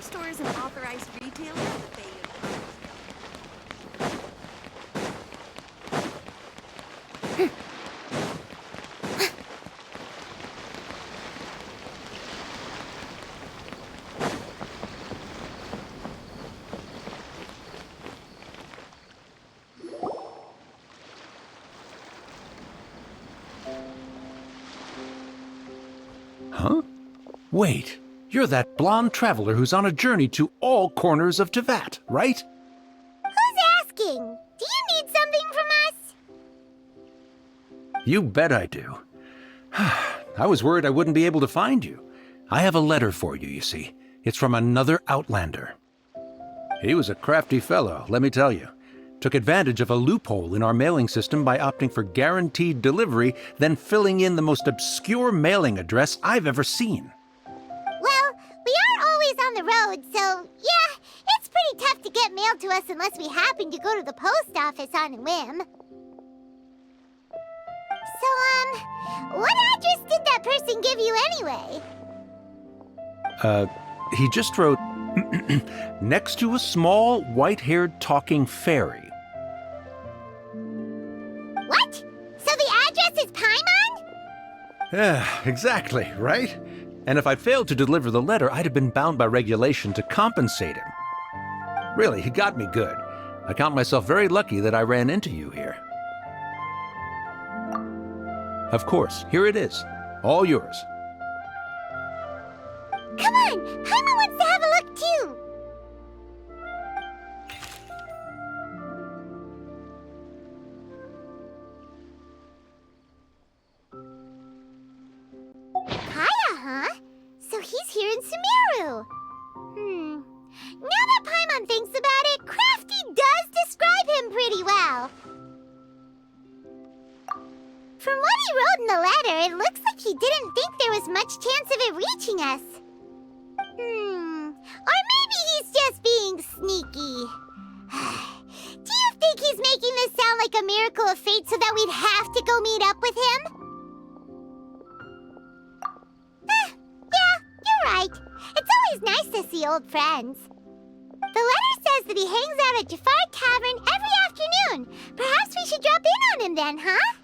Our store is an authorized retailer of the Bay. Huh? Wait, you're that blonde traveler who's on a journey to all corners of Tevat, right? Who's asking? Do you need something from us? You bet I do. I was worried I wouldn't be able to find you. I have a letter for you, you see. It's from another Outlander. He was a crafty fellow, let me tell you. Took advantage of a loophole in our mailing system by opting for guaranteed delivery, then filling in the most obscure mailing address I've ever seen. Well, we are always on the road, so yeah, it's pretty tough to get mail to us unless we happen to go to the post office on a whim. So, what address did that person give you anyway? He just wrote, next to a small, white-haired talking fairy. What? So the address is Paimon? Yeah, exactly, right? And if I'd failed to deliver the letter, I'd have been bound by regulation to compensate him. Really, he got me good. I count myself very lucky that I ran into you here. Of course, here it is. All yours. Come on! Paimon wants to have a look too! Kaya, huh? So he's here in Sumeru. Now that Paimon thinks about it, Crafty does describe him pretty well. From what he wrote in the letter, it looks like he didn't think there was much chance of it reaching us. Or maybe he's just being sneaky. Do you think he's making this sound like a miracle of fate so that we'd have to go meet up with him? Yeah, you're right. It's always nice to see old friends. The letter says that he hangs out at Jafar Tavern every afternoon. Perhaps we should drop in on him then, huh?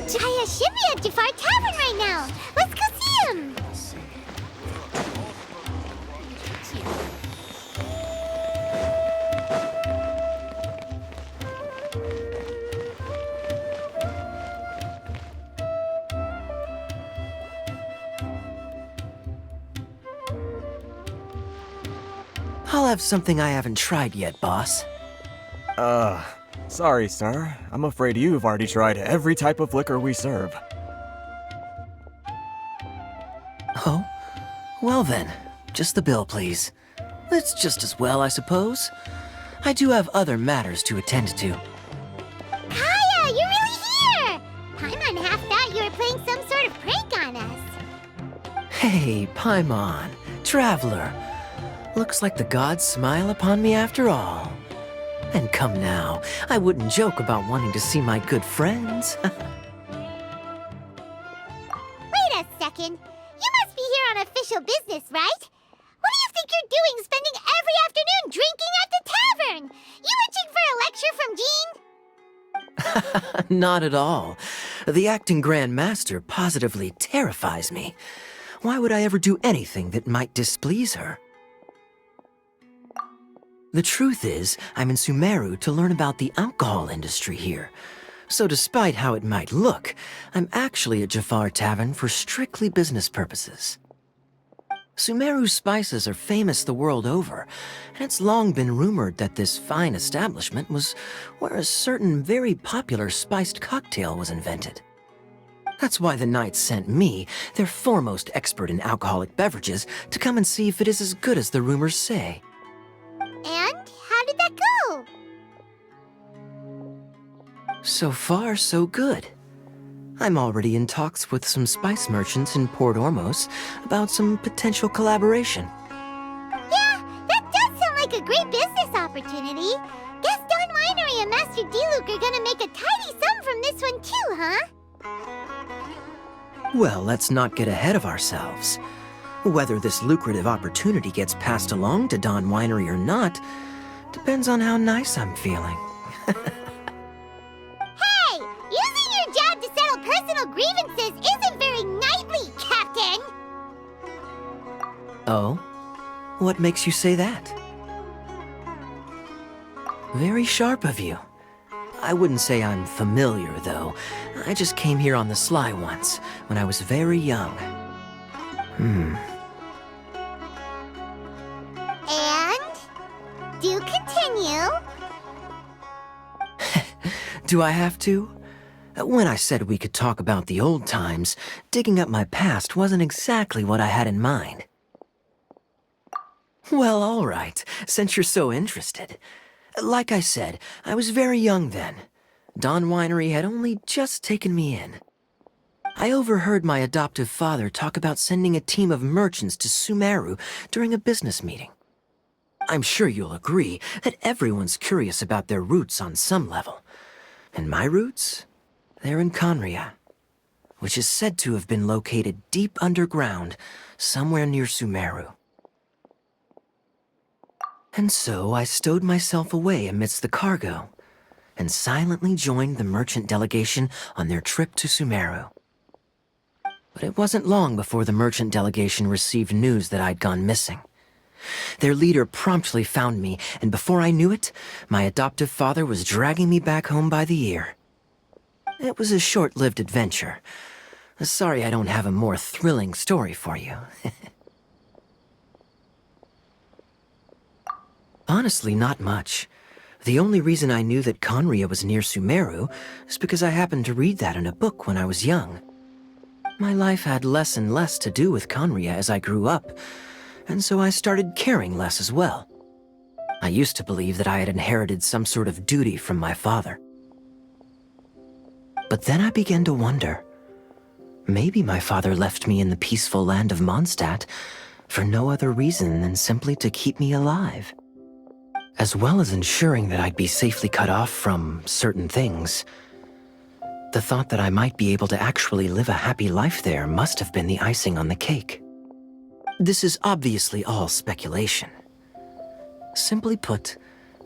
Jaya should be at Jafar Tavern right now. Let's go see him. I'll have something I haven't tried yet, boss. Sorry, sir. I'm afraid you've already tried every type of liquor we serve. Oh? Well then, just the bill, please. It's just as well, I suppose. I do have other matters to attend to. Kaya, you're really here! Paimon half thought you were playing some sort of prank on us. Hey, Paimon, traveler. Looks like the gods smile upon me after all. And come now, I wouldn't joke about wanting to see my good friends. Wait a second. You must be here on official business, right? What do you think you're doing spending every afternoon drinking at the tavern? You itching for a lecture from Jean? Not at all. The acting Grand Master positively terrifies me. Why would I ever do anything that might displease her? The truth is, I'm in Sumeru to learn about the alcohol industry here. So despite how it might look, I'm actually at Jafar Tavern for strictly business purposes. Sumeru's spices are famous the world over, and it's long been rumored that this fine establishment was where a certain very popular spiced cocktail was invented. That's why the Knights sent me, their foremost expert in alcoholic beverages, to come and see if it is as good as the rumors say. And how did that go? So far, so good. I'm already in talks with some spice merchants in Port Ormos about some potential collaboration. Yeah, that does sound like a great business opportunity. Guess Don Winery and Master D-Luke are gonna make a tidy sum from this one too, huh? Well, let's not get ahead of ourselves. Whether this lucrative opportunity gets passed along to Don Winery or not depends on how nice I'm feeling. Hey, using your job to settle personal grievances isn't very knightly, Captain! Oh? What makes you say that? Very sharp of you. I wouldn't say I'm familiar, though. I just came here on the sly once, when I was very young. And? Do continue. Do I have to? When I said we could talk about the old times, digging up my past wasn't exactly what I had in mind. Well, all right, since you're so interested. Like I said, I was very young then. Don Winery had only just taken me in. I overheard my adoptive father talk about sending a team of merchants to Sumeru during a business meeting. I'm sure you'll agree that everyone's curious about their roots on some level. And my roots? They're in Conria, which is said to have been located deep underground, somewhere near Sumeru. And so I stowed myself away amidst the cargo, and silently joined the merchant delegation on their trip to Sumeru. But it wasn't long before the merchant delegation received news that I'd gone missing. Their leader promptly found me, and before I knew it, my adoptive father was dragging me back home by the ear. It was a short-lived adventure. Sorry I don't have a more thrilling story for you. Honestly, not much. The only reason I knew that Conria was near Sumeru is because I happened to read that in a book when I was young. My life had less and less to do with Conria as I grew up, and so I started caring less as well. I used to believe that I had inherited some sort of duty from my father. But then I began to wonder, maybe my father left me in the peaceful land of Mondstadt for no other reason than simply to keep me alive. As well as ensuring that I'd be safely cut off from certain things. The thought that I might be able to actually live a happy life there must have been the icing on the cake. This is obviously all speculation. Simply put,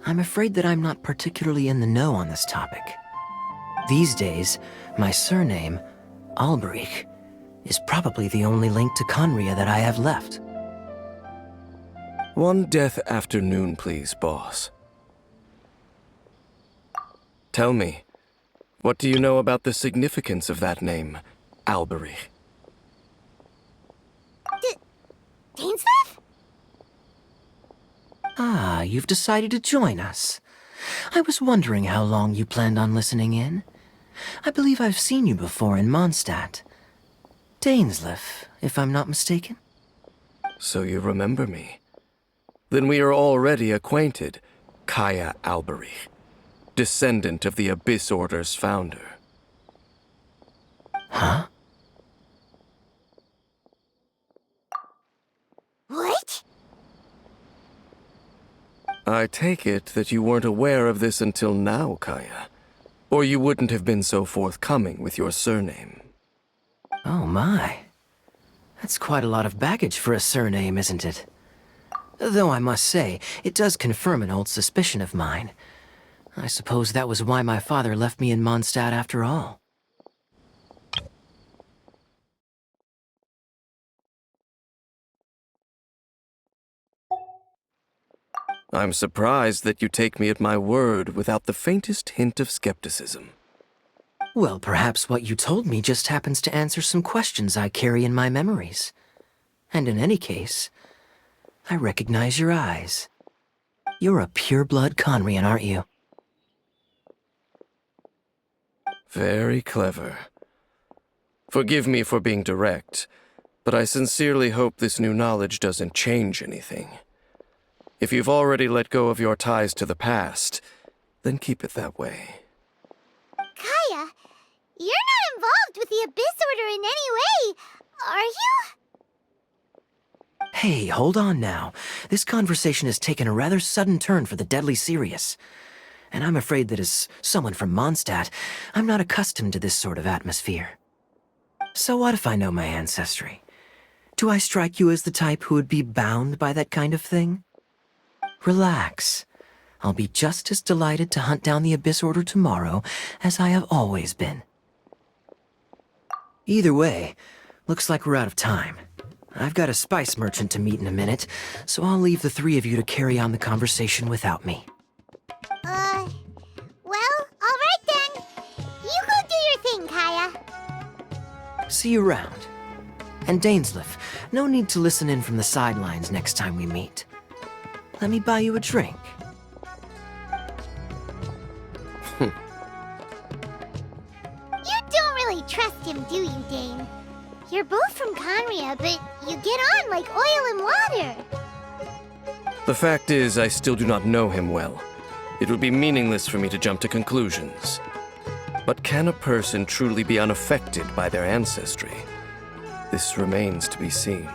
I'm afraid that I'm not particularly in the know on this topic. These days, my surname, Alberich, is probably the only link to Conria that I have left. One death afternoon, please, boss. Tell me, what do you know about the significance of that name, Alberich? Dainsleif? Ah, you've decided to join us. I was wondering how long you planned on listening in. I believe I've seen you before in Mondstadt. Dainsleif, if I'm not mistaken. So you remember me. Then we are already acquainted, Kaya Alberich, descendant of the Abyss Order's founder. Huh? What? I take it that you weren't aware of this until now, Kaya. Or you wouldn't have been so forthcoming with your surname. Oh my. That's quite a lot of baggage for a surname, isn't it? Though I must say, it does confirm an old suspicion of mine. I suppose that was why my father left me in Mondstadt after all. I'm surprised that you take me at my word without the faintest hint of skepticism. Well, perhaps what you told me just happens to answer some questions I carry in my memories. And in any case, I recognize your eyes. You're a pure-blood Conrian, aren't you? Very clever. Forgive me for being direct, but I sincerely hope this new knowledge doesn't change anything. If you've already let go of your ties to the past, then keep it that way. Kaya, you're not involved with the Abyss Order in any way, are you? Hey, hold on now. This conversation has taken a rather sudden turn for the deadly serious. And I'm afraid that as someone from Mondstadt, I'm not accustomed to this sort of atmosphere. So what if I know my ancestry? Do I strike you as the type who would be bound by that kind of thing? Relax. I'll be just as delighted to hunt down the Abyss Order tomorrow as I have always been. Either way, looks like we're out of time. I've got a spice merchant to meet in a minute, so I'll leave the three of you to carry on the conversation without me. Well, alright then. You go do your thing, Kaya. See you around. And Dainsleif, no need to listen in from the sidelines next time we meet. Let me buy you a drink. You don't really trust him, do you, Dane? You're both from Conria, but you get on like oil and water. The fact is, I still do not know him well. It would be meaningless for me to jump to conclusions. But can a person truly be unaffected by their ancestry? This remains to be seen.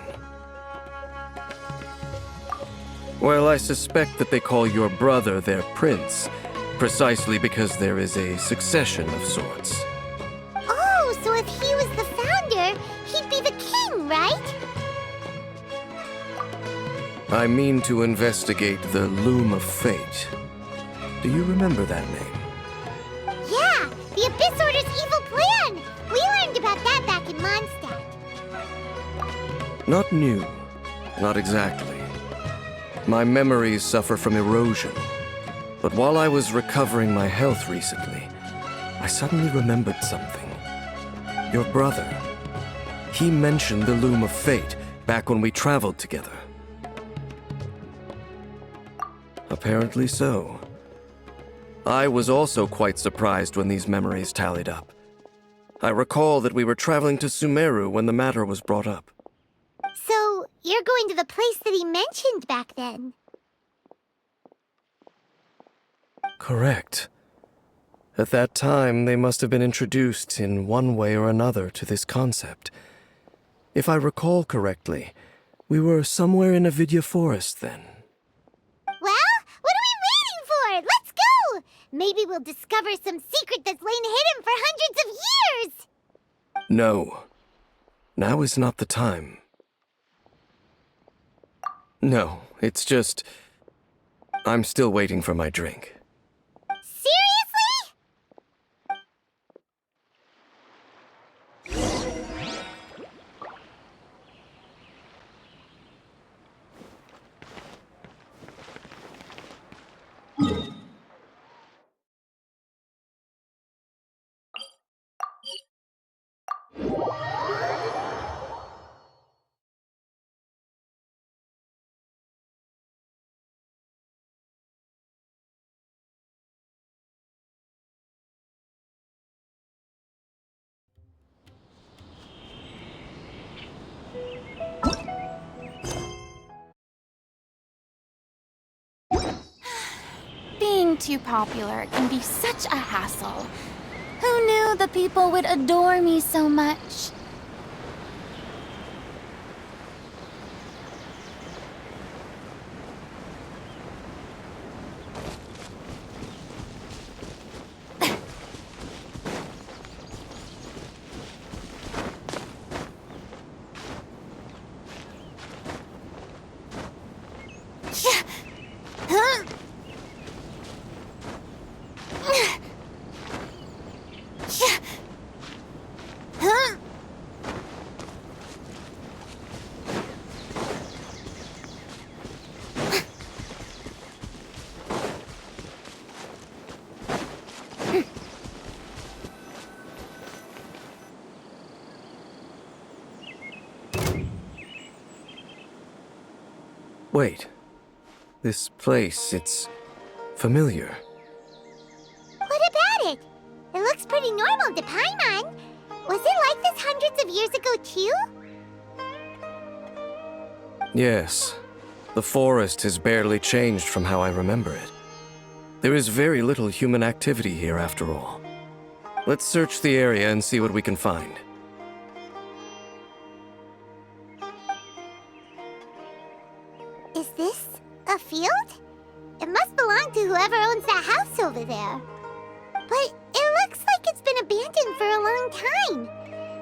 Well, I suspect that they call your brother their prince, precisely because there is a succession of sorts. Oh, so if he was the founder, he'd be the king, right? I mean to investigate the Loom of Fate. Do you remember that name? Yeah, the Abyss Order's evil plan! We learned about that back in Mondstadt. Not new. Not exactly. My memories suffer from erosion. But while I was recovering my health recently, I suddenly remembered something. Your brother. He mentioned the Loom of Fate back when we traveled together. Apparently so. I was also quite surprised when these memories tallied up. I recall that we were traveling to Sumeru when the matter was brought up. So, you're going to the place that he mentioned back then? Correct. At that time, they must have been introduced in one way or another to this concept. If I recall correctly, we were somewhere in Avidya Forest then. Well, what are we waiting for? Let's go! Maybe we'll discover some secret that's lain hidden for hundreds of years! No. Now is not the time. No, it's just... I'm still waiting for my drink. Seriously? Being too popular can be such a hassle. Who knew the people would adore me so much? Wait. This place, it's familiar. What about it? It looks pretty normal to Paimon. Was it like this hundreds of years ago, too? Yes. The forest has barely changed from how I remember it. There is very little human activity here after all. Let's search the area and see what we can find. Is this a field? It must belong to whoever owns that house over there. But it looks like it's been abandoned for a long time.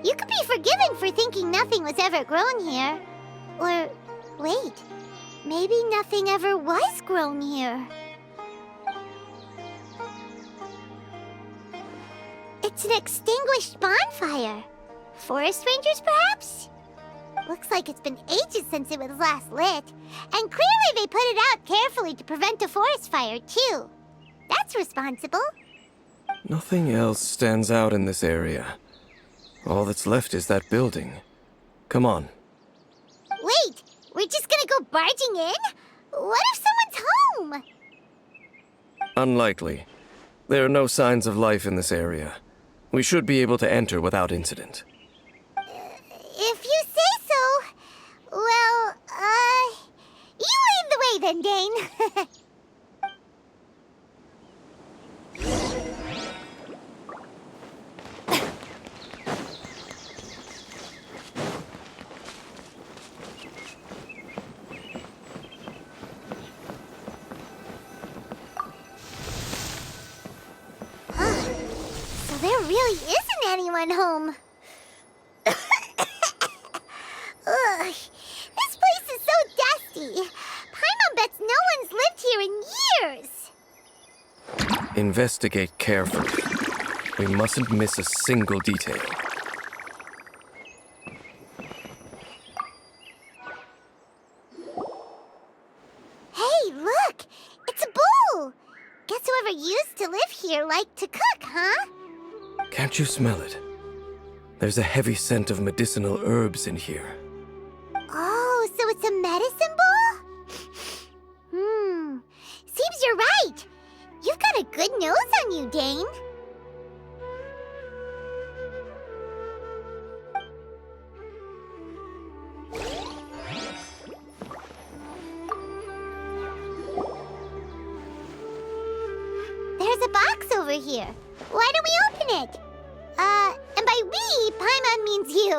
You could be forgiven for thinking nothing was ever grown here. Or, wait, maybe nothing ever was grown here. It's an extinguished bonfire. Forest rangers, perhaps? Looks like it's been ages since it was last lit. And clearly they put it out carefully to prevent a forest fire, too. That's responsible. Nothing else stands out in this area. All that's left is that building. Come on. Wait, we're just gonna go barging in? What if someone's home? Unlikely. There are no signs of life in this area. We should be able to enter without incident. If you say so. Well, you lead the way then, Dane. So there really isn't anyone home. Ugh, this place is so dusty. Paimon bets no one's lived here in years. Investigate carefully. We mustn't miss a single detail. Hey, look! It's a bull! Guess whoever used to live here liked to cook, huh? Can't you smell it? There's a heavy scent of medicinal herbs in here. Oh, so it's a medicine bowl? Seems you're right. You've got a good nose on you, Dane. There's a box over here. Why don't we open it? And by we, Paimon means you.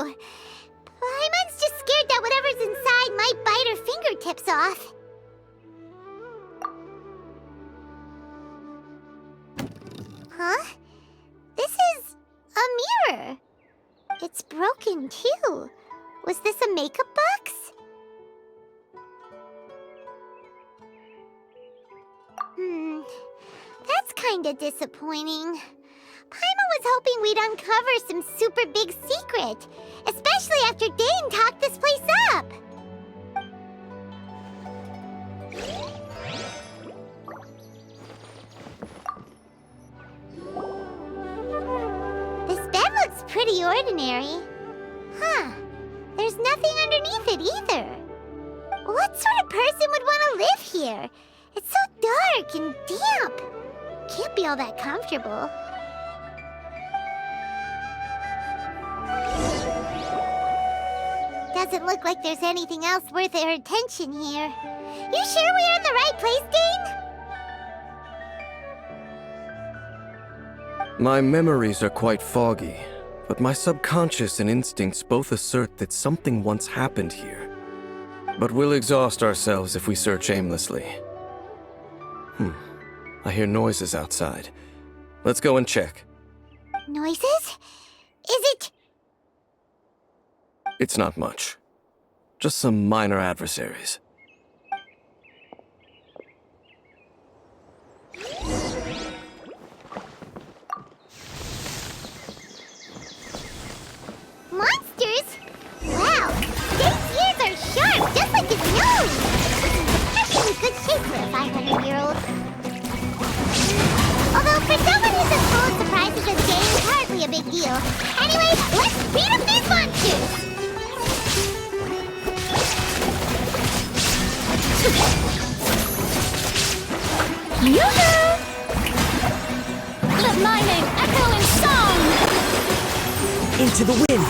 Paimon's just scared that whatever's inside might bite her fingertips off. Huh? This is a mirror. It's broken, too. Was this a makeup box? That's kinda disappointing. Paimon was hoping we'd uncover some super big secret, especially after Dane talked this place up. This bed looks pretty ordinary. Huh. There's nothing underneath it either. What sort of person would want to live here? It's so dark and damp. Can't be all that comfortable. Doesn't look like there's anything else worth our attention here. You sure we're in the right place, Dane? My memories are quite foggy, but my subconscious and instincts both assert that something once happened here. But we'll exhaust ourselves if we search aimlessly. I hear noises outside. Let's go and check. Noises? Is it... It's not much. Just some minor adversaries. monsters? Wow, Dane's ears are sharp, just like his nose! This is in good shape for a 500-year-old. Although for someone who's as full of surprises as Dane, it's hardly a big deal. Anyway, let's beat up these monsters! Into the wind!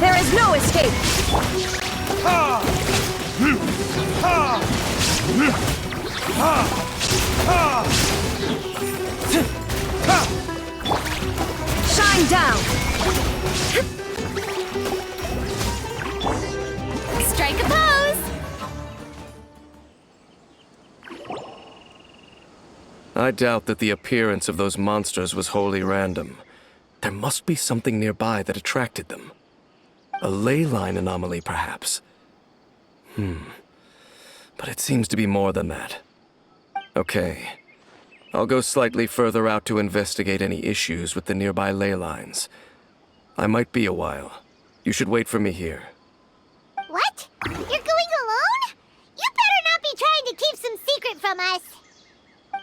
There is no escape! Shine down! Strike a pose! I doubt that the appearance of those monsters was wholly random. There must be something nearby that attracted them. A ley line anomaly, perhaps. But it seems to be more than that. Okay. I'll go slightly further out to investigate any issues with the nearby ley lines. I might be a while. You should wait for me here. What? You're going alone? You better not be trying to keep some secret from us.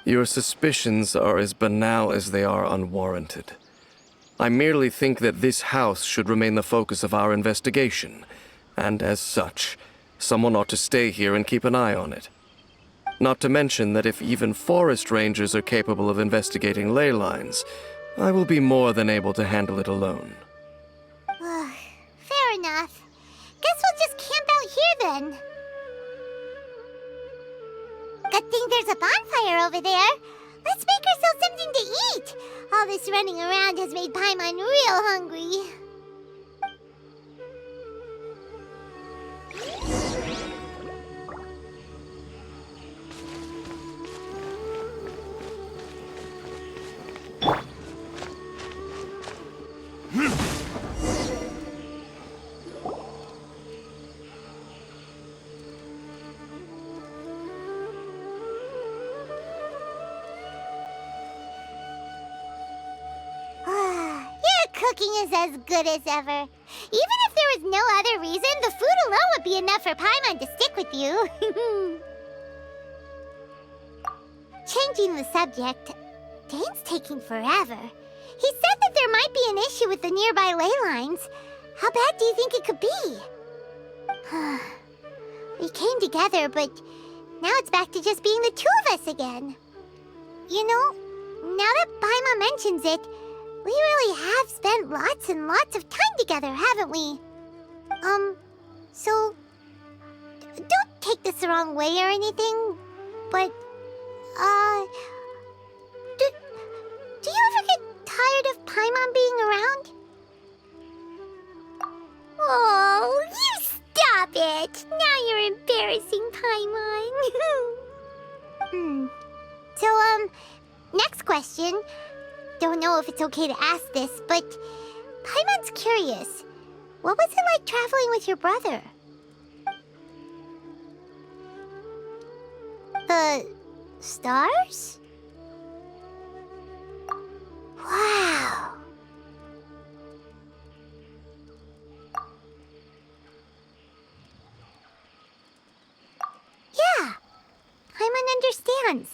Your suspicions are as banal as they are unwarranted. I merely think that this house should remain the focus of our investigation, and as such, someone ought to stay here and keep an eye on it. Not to mention that if even forest rangers are capable of investigating ley lines, I will be more than able to handle it alone. Fair enough. Guess we'll just camp out here then. Good thing there's a bonfire over there. Let's make ourselves something to eat. All this running around has made Paimon real hungry. Cooking is as good as ever. Even if there was no other reason, the food alone would be enough for Paimon to stick with you. Changing the subject, Dane's taking forever. He said that there might be an issue with the nearby ley lines. How bad do you think it could be? We came together, but now it's back to just being the two of us again. You know, now that Paimon mentions it, we really have spent lots and lots of time together, haven't we? So... don't take this the wrong way or anything, but, do you ever get tired of Paimon being around? Oh, you stop it! Now you're embarrassing Paimon. So, next question. Don't know if it's okay to ask this, but Paimon's curious. What was it like traveling with your brother? The stars? Wow. Yeah, Paimon understands.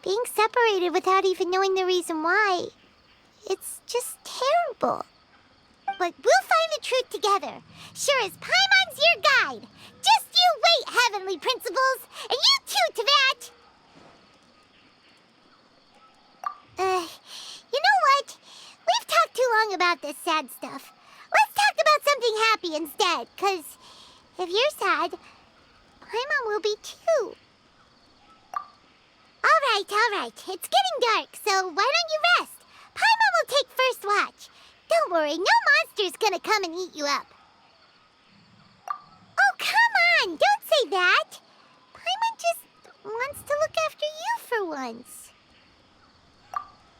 Being separated without even knowing the reason why, it's just terrible. But we'll find the truth together. Sure as Paimon's your guide. Just you wait, Heavenly Principles, and you too, Teyvat. You know what? We've talked too long about this sad stuff. Let's talk about something happy instead, 'cause if you're sad, Paimon will be too. All right. It's getting dark, so why don't you rest? Paimon will take first watch. Don't worry, no monster's gonna come and eat you up. Oh, come on! Don't say that! Paimon just wants to look after you for once.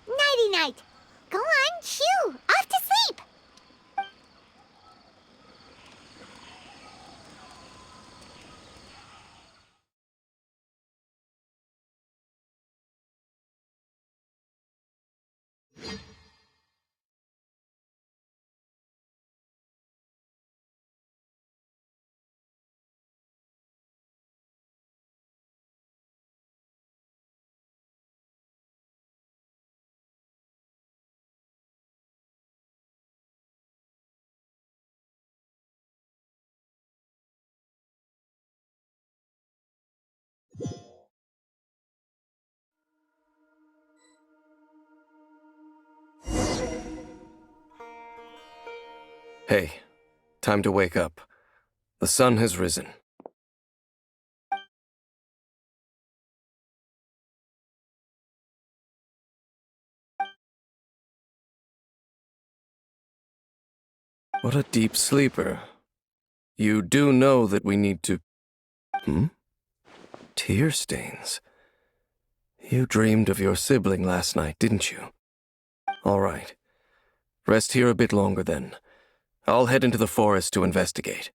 Nighty-night. Go on, chew. Off to sleep. Hey, time to wake up. The sun has risen. What a deep sleeper. You do know that we need to... Tear stains. You dreamed of your sibling last night, didn't you? All right. Rest here a bit longer then. I'll head into the forest to investigate.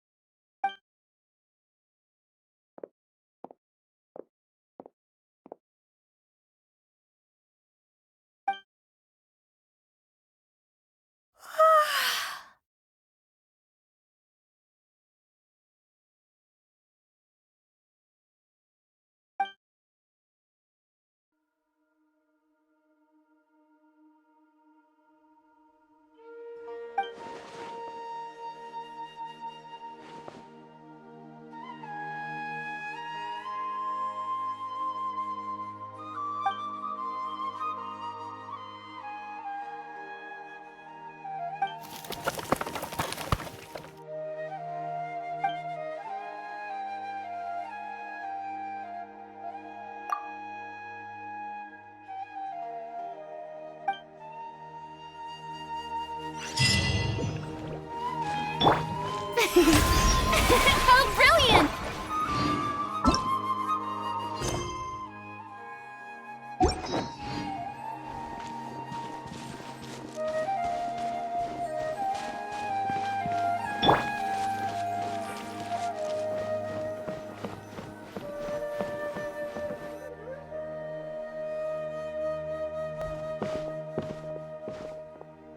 How brilliant!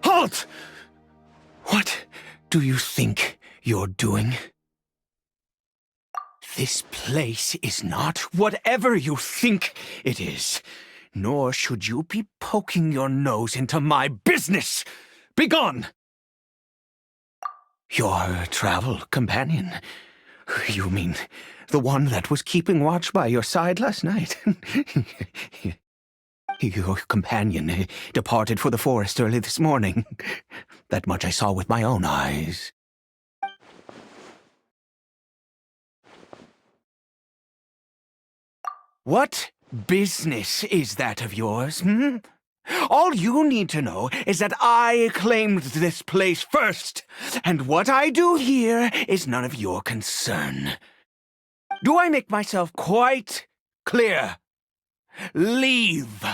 Halt! What do you think you're doing? This place is not whatever you think it is, nor should you be poking your nose into my business. Begone! Your travel companion. You mean the one that was keeping watch by your side last night? Your companion departed for the forest early this morning. That much I saw with my own eyes. What business is that of yours, All you need to know is that I claimed this place first, and what I do here is none of your concern. Do I make myself quite clear? Leave!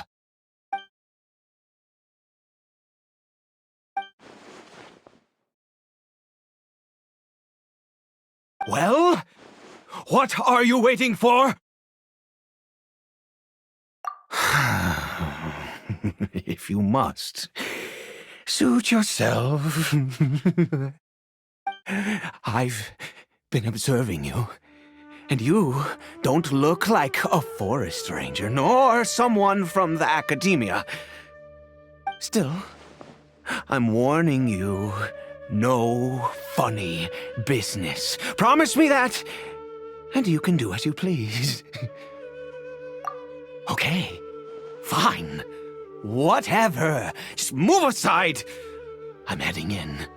Well, what are you waiting for? If you must, suit yourself. I've been observing you, and you don't look like a forest ranger, nor someone from the academia. Still, I'm warning you, no funny business. Promise me that, and you can do as you please. Okay, fine. Whatever. Just move aside. I'm heading in.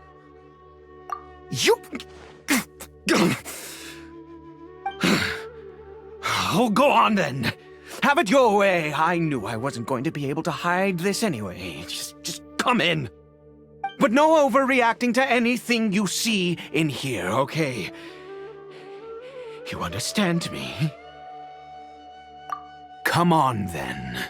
You... Oh, go on then. Have it your way. I knew I wasn't going to be able to hide this anyway. Just come in. But no overreacting to anything you see in here, okay? You understand me? Come on, then.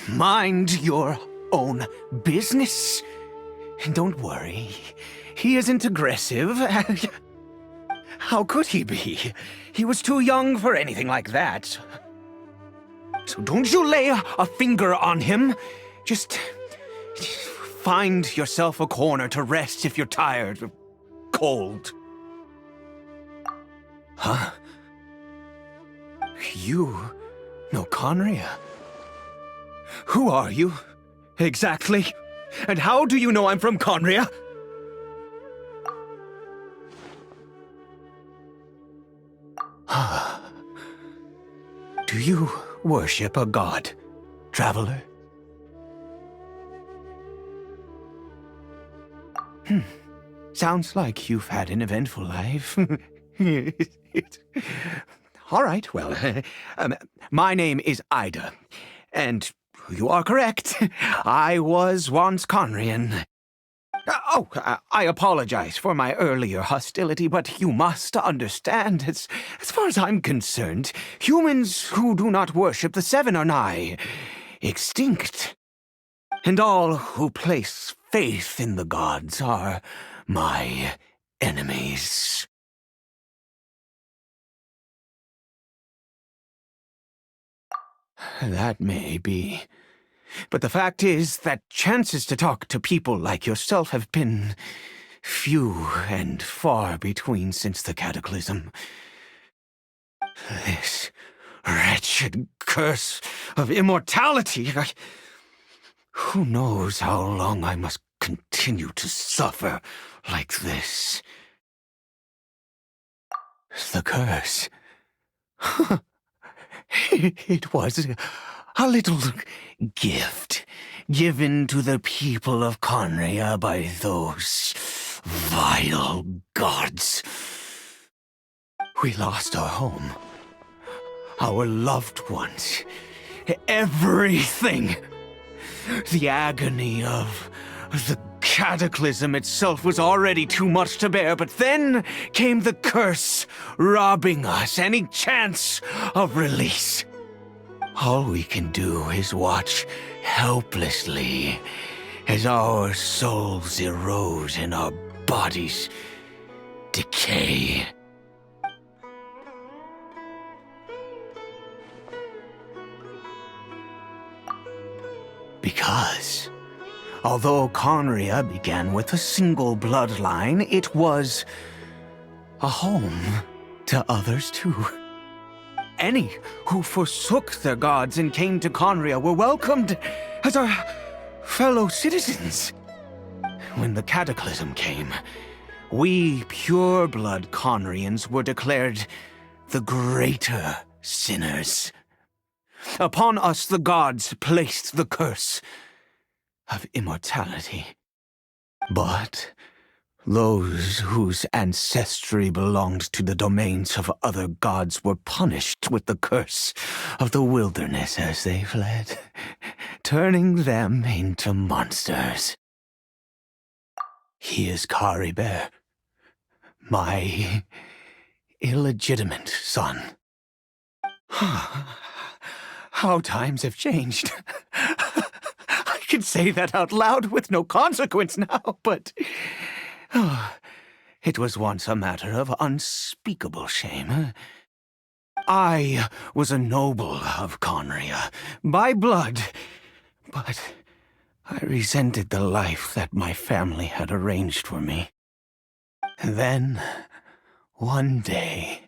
Mind your own business. And don't worry, he isn't aggressive. How could he be? He was too young for anything like that. So don't you lay a finger on him. Just find yourself a corner to rest if you're tired or cold. Huh? You know Conria? Who are you, exactly? And how do you know I'm from Conria? Do you worship a god, traveler? Sounds like you've had an eventful life. All right, well, my name is Ida, and you are correct. I was once Conrian. I apologize for my earlier hostility, but you must understand, as far as I'm concerned, humans who do not worship the Seven are nigh extinct. And all who place faith in the gods are my enemies. That may be. But the fact is that chances to talk to people like yourself have been few and far between since the cataclysm. This wretched curse of immortality. Who knows how long I must continue to suffer like this? The curse. It was a little gift given to the people of Conria by those vile gods. We lost our home, our loved ones, everything. The agony of the cataclysm itself was already too much to bear, but then came the curse, robbing us any chance of release. All we can do is watch helplessly as our souls erode and our bodies decay. Because, although Conria began with a single bloodline, it was a home to others too. Any who forsook their gods and came to Conria were welcomed as our fellow citizens. When the cataclysm came, we pure-blood Conrians were declared the greater sinners. Upon us the gods placed the curse of immortality. But those whose ancestry belonged to the domains of other gods were punished with the curse of the wilderness as they fled, turning them into monsters. He is Caribert, my illegitimate son. How times have changed. I can say that out loud with no consequence now, but it was once a matter of unspeakable shame. I was a noble of Conria, by blood, but I resented the life that my family had arranged for me. Then, one day,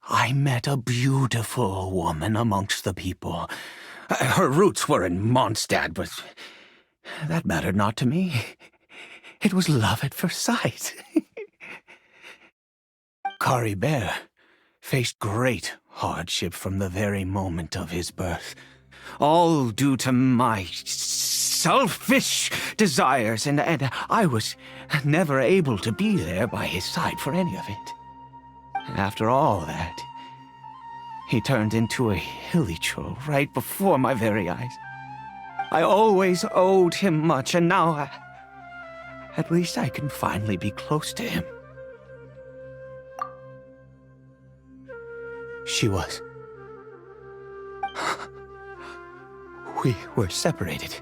I met a beautiful woman amongst the people. Her roots were in Mondstadt, but that mattered not to me. It was love at first sight. Caribert faced great hardship from the very moment of his birth, all due to my selfish desires, and I was never able to be there by his side for any of it. After all that, he turned into a hilly troll right before my very eyes. I always owed him much, and now at least I can finally be close to him. She was. We were separated.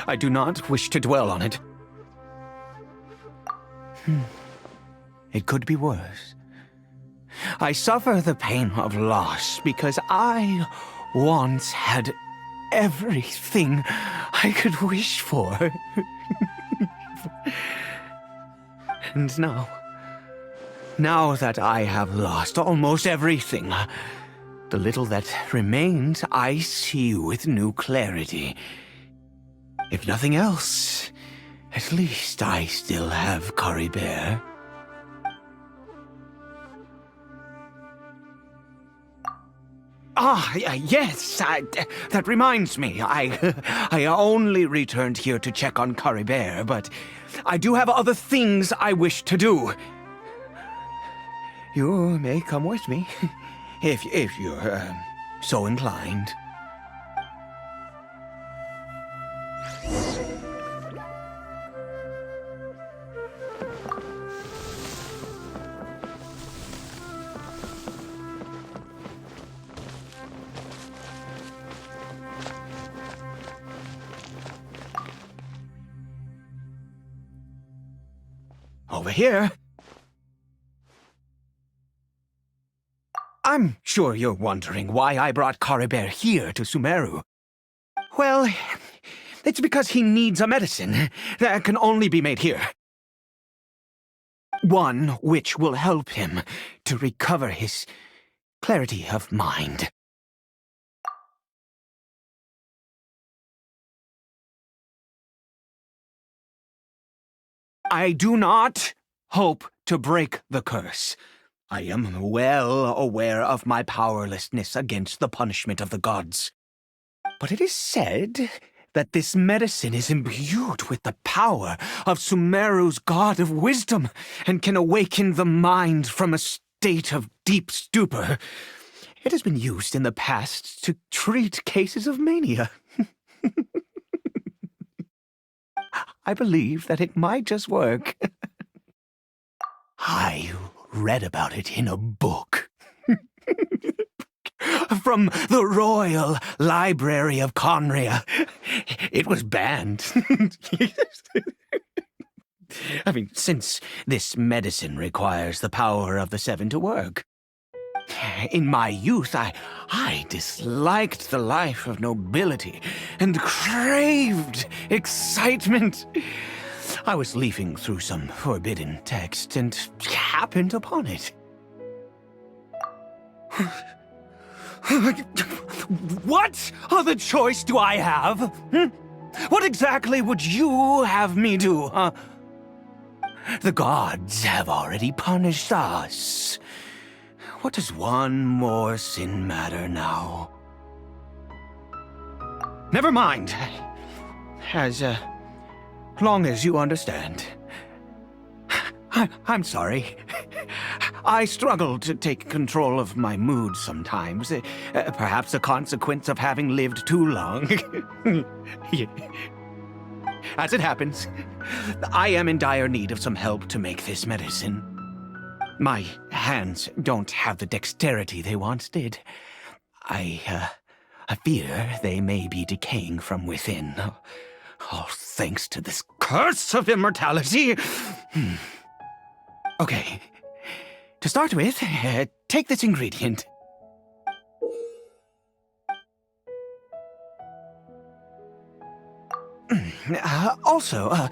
I do not wish to dwell on it. It could be worse. I suffer the pain of loss because I once had everything I could wish for. And now that I have lost almost everything, The little that remains, I see with new clarity. If nothing else, at least I still have Caribert. Yes, that reminds me. I only returned here to check on Caribert, but I do have other things I wish to do. You may come with me, if you're so inclined. Over here. I'm sure you're wondering why I brought Caribert here to Sumeru. Well, it's because he needs a medicine that can only be made here. One which will help him to recover his clarity of mind. I do not hope to break the curse. I am well aware of my powerlessness against the punishment of the gods. But it is said that this medicine is imbued with the power of Sumeru's god of wisdom and can awaken the mind from a state of deep stupor. It has been used in the past to treat cases of mania. I believe that it might just work. I read about it in a book. From the Royal Library of Conria. It was banned. I mean, since this medicine requires the power of the Seven to work. In my youth, I disliked the life of nobility and craved excitement. I was leafing through some forbidden text and happened upon it. What other choice do I have? What exactly would you have me do, huh? The gods have already punished us. What does one more sin matter now? Never mind. As long as you understand. I'm sorry. I struggle to take control of my mood sometimes. Perhaps a consequence of having lived too long. As it happens, I am in dire need of some help to make this medicine. My hands don't have the dexterity they once did. I fear they may be decaying from within. All thanks to this curse of immortality. Okay. To start with, take this ingredient. Also,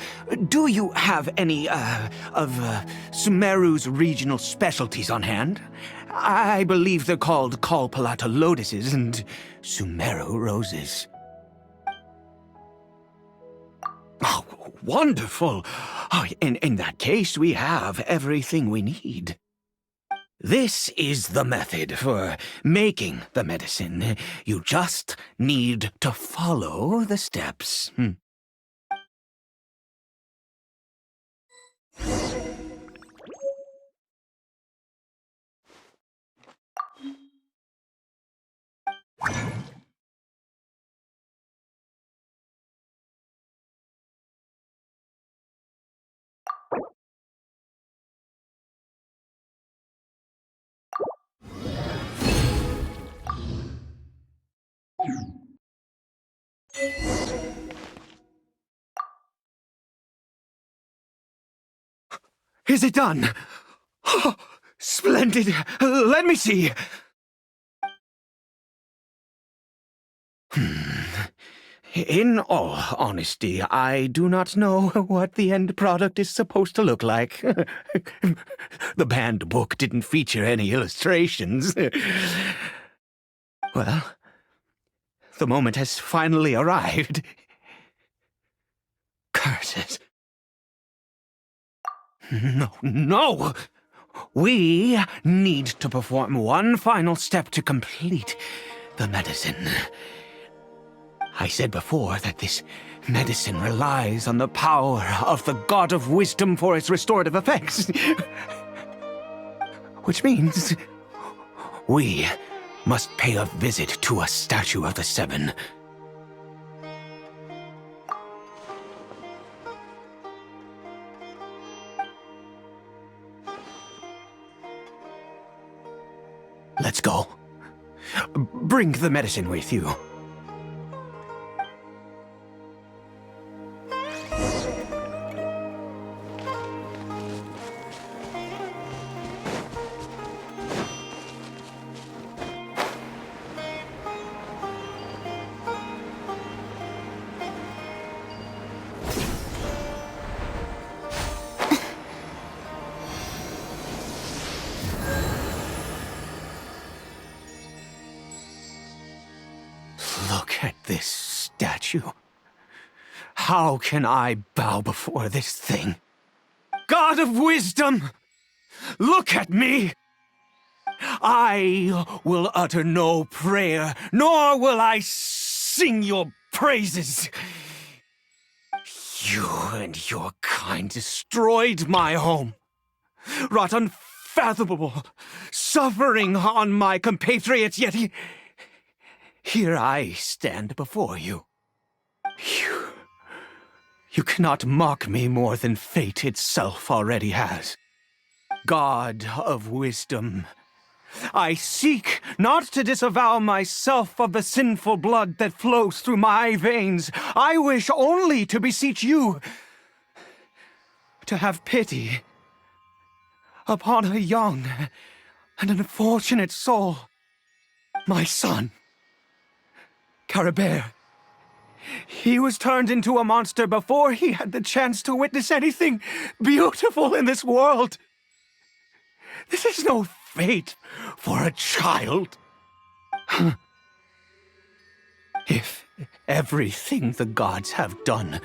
do you have any, of Sumeru's regional specialties on hand? I believe they're called Kalpalata lotuses and Sumeru roses. Oh, wonderful! Oh, in that case, we have everything we need. This is the method for making the medicine. You just need to follow the steps. Is it done? Oh, splendid! Let me see! In all honesty, I do not know what the end product is supposed to look like. The banned book didn't feature any illustrations. Well, the moment has finally arrived. Curses. No! We need to perform one final step to complete the medicine. I said before that this medicine relies on the power of the God of Wisdom for its restorative effects. Which means we must pay a visit to a statue of the Seven. Let's go. Bring the medicine with you. Look at this statue. How can I bow before this thing? God of Wisdom, look at me! I will utter no prayer, nor will I sing your praises. You and your kind destroyed my home, wrought unfathomable suffering on my compatriots, yet here I stand before you. You cannot mock me more than fate itself already has. God of Wisdom, I seek not to disavow myself of the sinful blood that flows through my veins. I wish only to beseech you to have pity upon a young and unfortunate soul, my son, Caribert. He was turned into a monster before he had the chance to witness anything beautiful in this world. This is no fate for a child. If everything the gods have done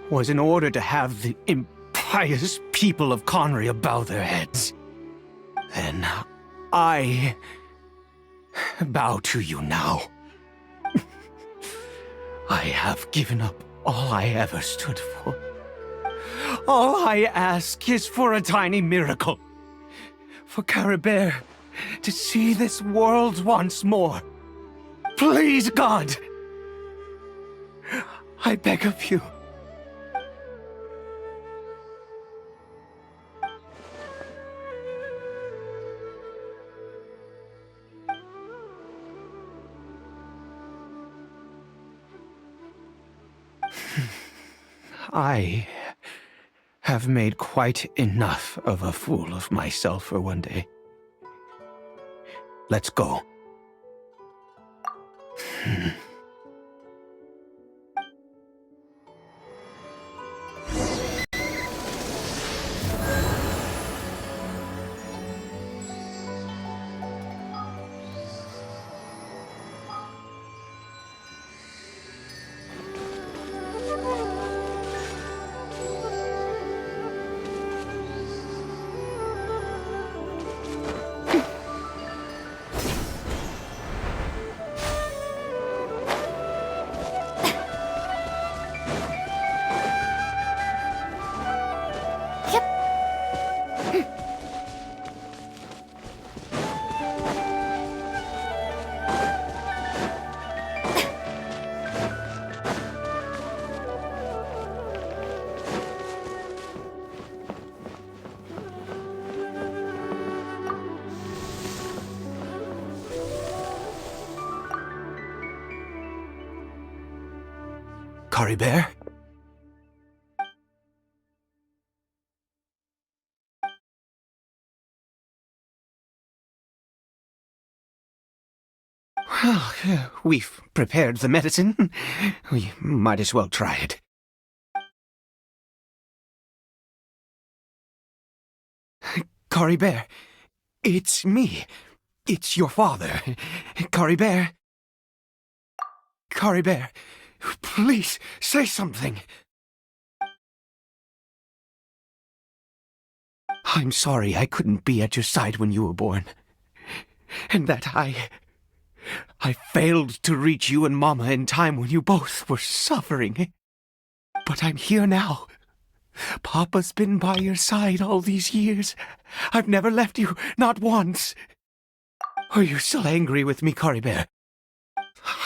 was in order to have the impious people of Conria bow their heads, then I bow to you now. I have given up all I ever stood for. All I ask is for a tiny miracle. For Caribert to see this world once more. Please, God! I beg of you. I have made quite enough of a fool of myself for one day. Let's go. Caribert? Well, we've prepared the medicine. We might as well try it. Caribert, it's me. It's your father. Caribert. Caribert, please say something. I'm sorry I couldn't be at your side when you were born. And that I failed to reach you and Mama in time when you both were suffering. But I'm here now. Papa's been by your side all these years. I've never left you, not once. Are you still angry with me, Caribert?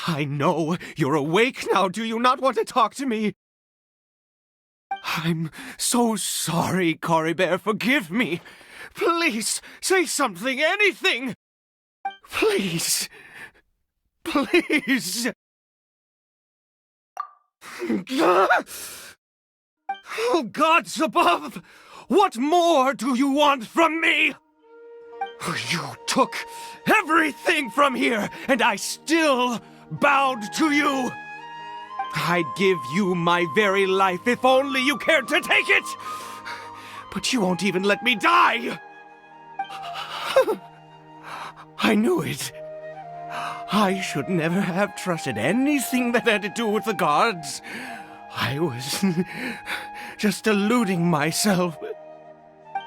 I know you're awake now. Do you not want to talk to me? I'm so sorry, Caribert. Forgive me. Please, say something, anything. Please. Please. Oh, gods above! What more do you want from me? You took everything from here, and I still bowed to you. I'd give you my very life if only you cared to take it. But you won't even let me die. I knew it. I should never have trusted anything that had to do with the gods. I was just deluding myself.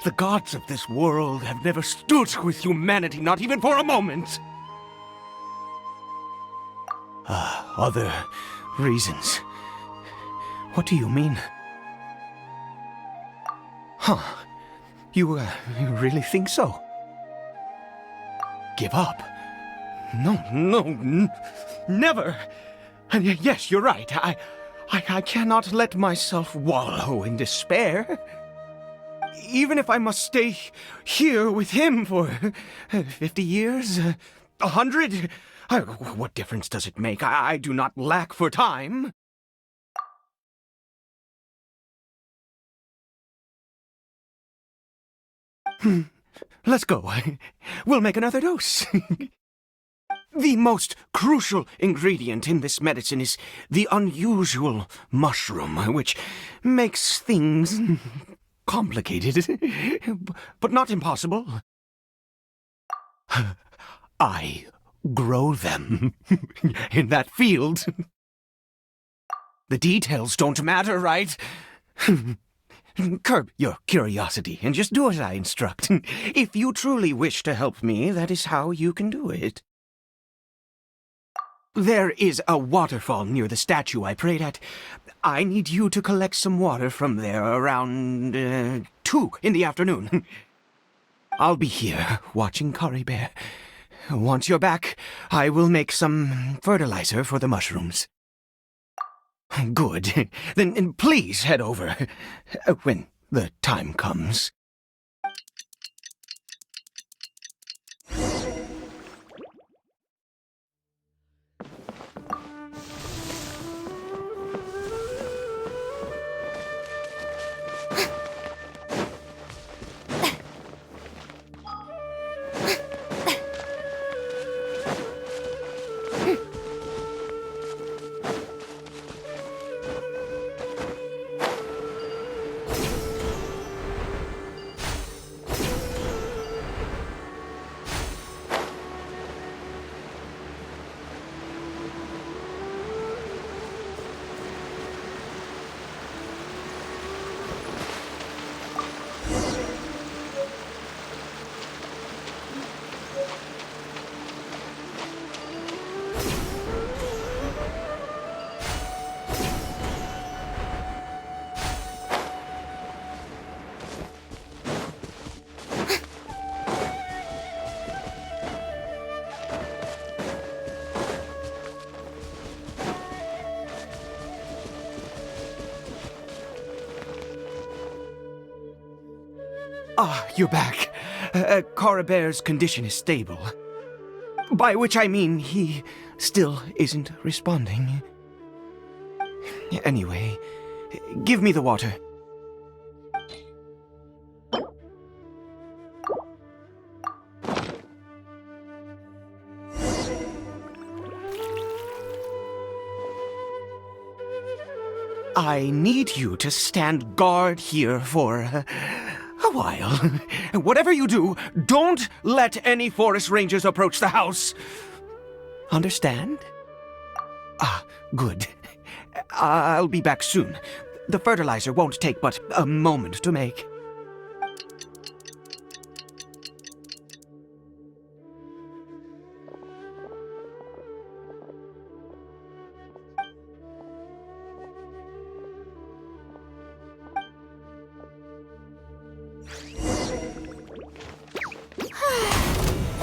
The gods of this world have never stood with humanity, not even for a moment. Other reasons. What do you mean? Huh. You really think so? Give up? No, never. And yes, you're right. I cannot let myself wallow in despair. Even if I must stay here with him for 50 years, 100, what difference does it make? I do not lack for time. Let's go. We'll make another dose. The most crucial ingredient in this medicine is the unusual mushroom, which makes things complicated, but not impossible. I grow them in that field. The details don't matter, right? Curb your curiosity and just do as I instruct. If you truly wish to help me, that is how you can do it. There is a waterfall near the statue I prayed at. I need you to collect some water from there around 2 in the afternoon. I'll be here watching Caribert. Once you're back, I will make some fertilizer for the mushrooms. Good. Then please head over when the time comes. You're back. Caribert's condition is stable. By which I mean he still isn't responding. Anyway, give me the water. I need you to stand guard here for a while. Whatever you do, don't let any forest rangers approach the house. Understand? Good. I'll be back soon. The fertilizer won't take but a moment to make.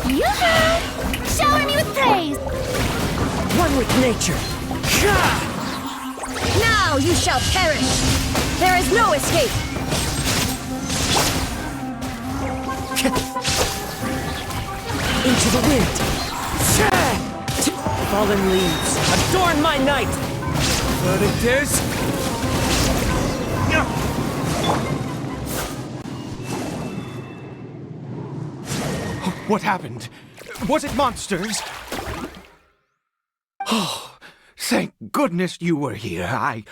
Yoo-hoo! Shower me with praise! One with nature. Now you shall perish! There is no escape! Into the wind. Fallen leaves, adorn my night! Verdict is... What happened? Was it monsters? Oh, thank goodness you were here. I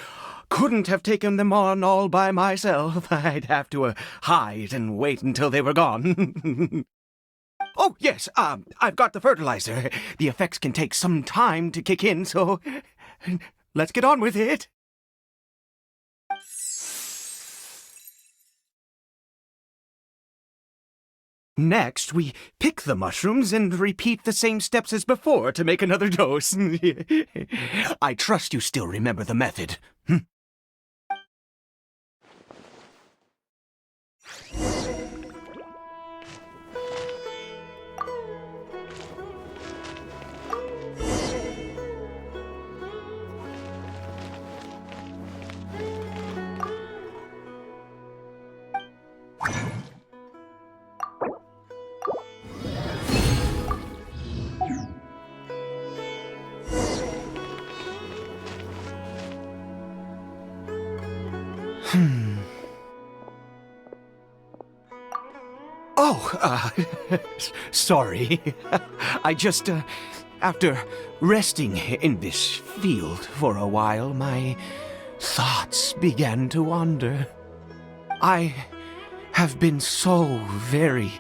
couldn't have taken them on all by myself. I'd have to hide and wait until they were gone. Oh, yes, I've got the fertilizer. The effects can take some time to kick in, so let's get on with it. Next, we pick the mushrooms and repeat the same steps as before to make another dose. I trust you still remember the method. Oh, sorry. I just, after resting in this field for a while, my thoughts began to wander. I have been so very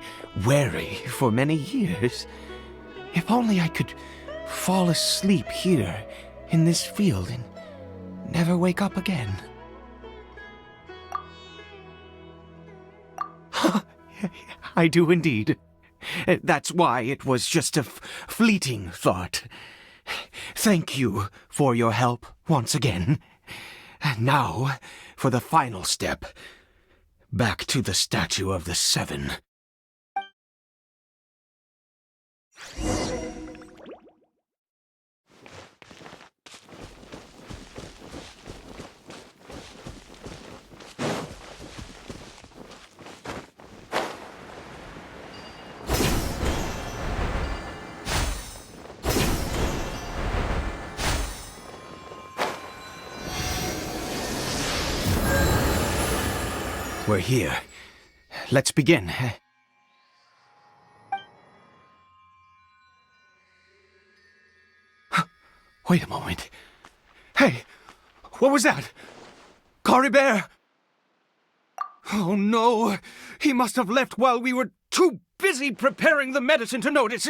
wary for many years. If only I could fall asleep here in this field and never wake up again. I do indeed. That's why it was just a fleeting thought. Thank you for your help once again. And now, for the final step. Back to the Statue of the Seven. We're here. Let's begin. Wait a moment. Hey, what was that? Caribert! Oh no, he must have left while we were too busy preparing the medicine to notice.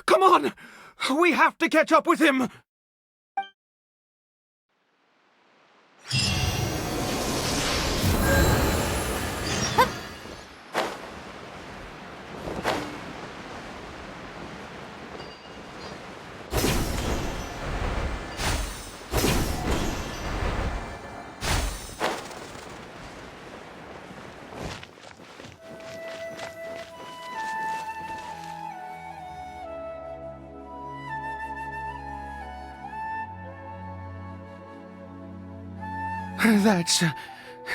Come on, we have to catch up with him.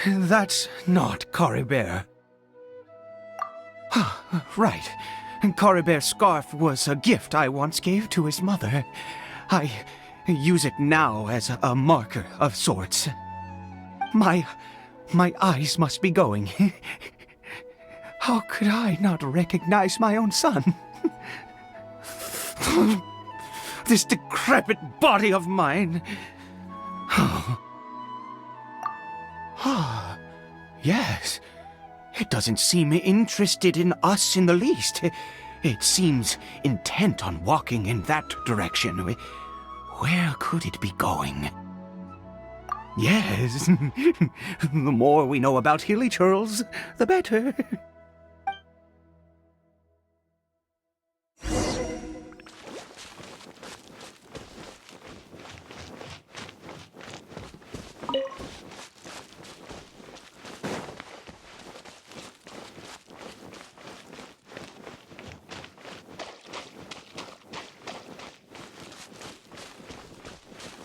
That's not Caribert. Right. Caribert's scarf was a gift I once gave to his mother. I use it now as a marker of sorts. My eyes must be going. How could I not recognize my own son? This decrepit body of mine. Yes. It doesn't seem interested in us in the least. It seems intent on walking in that direction. Where could it be going? Yes, the more we know about Hilly Churls, the better.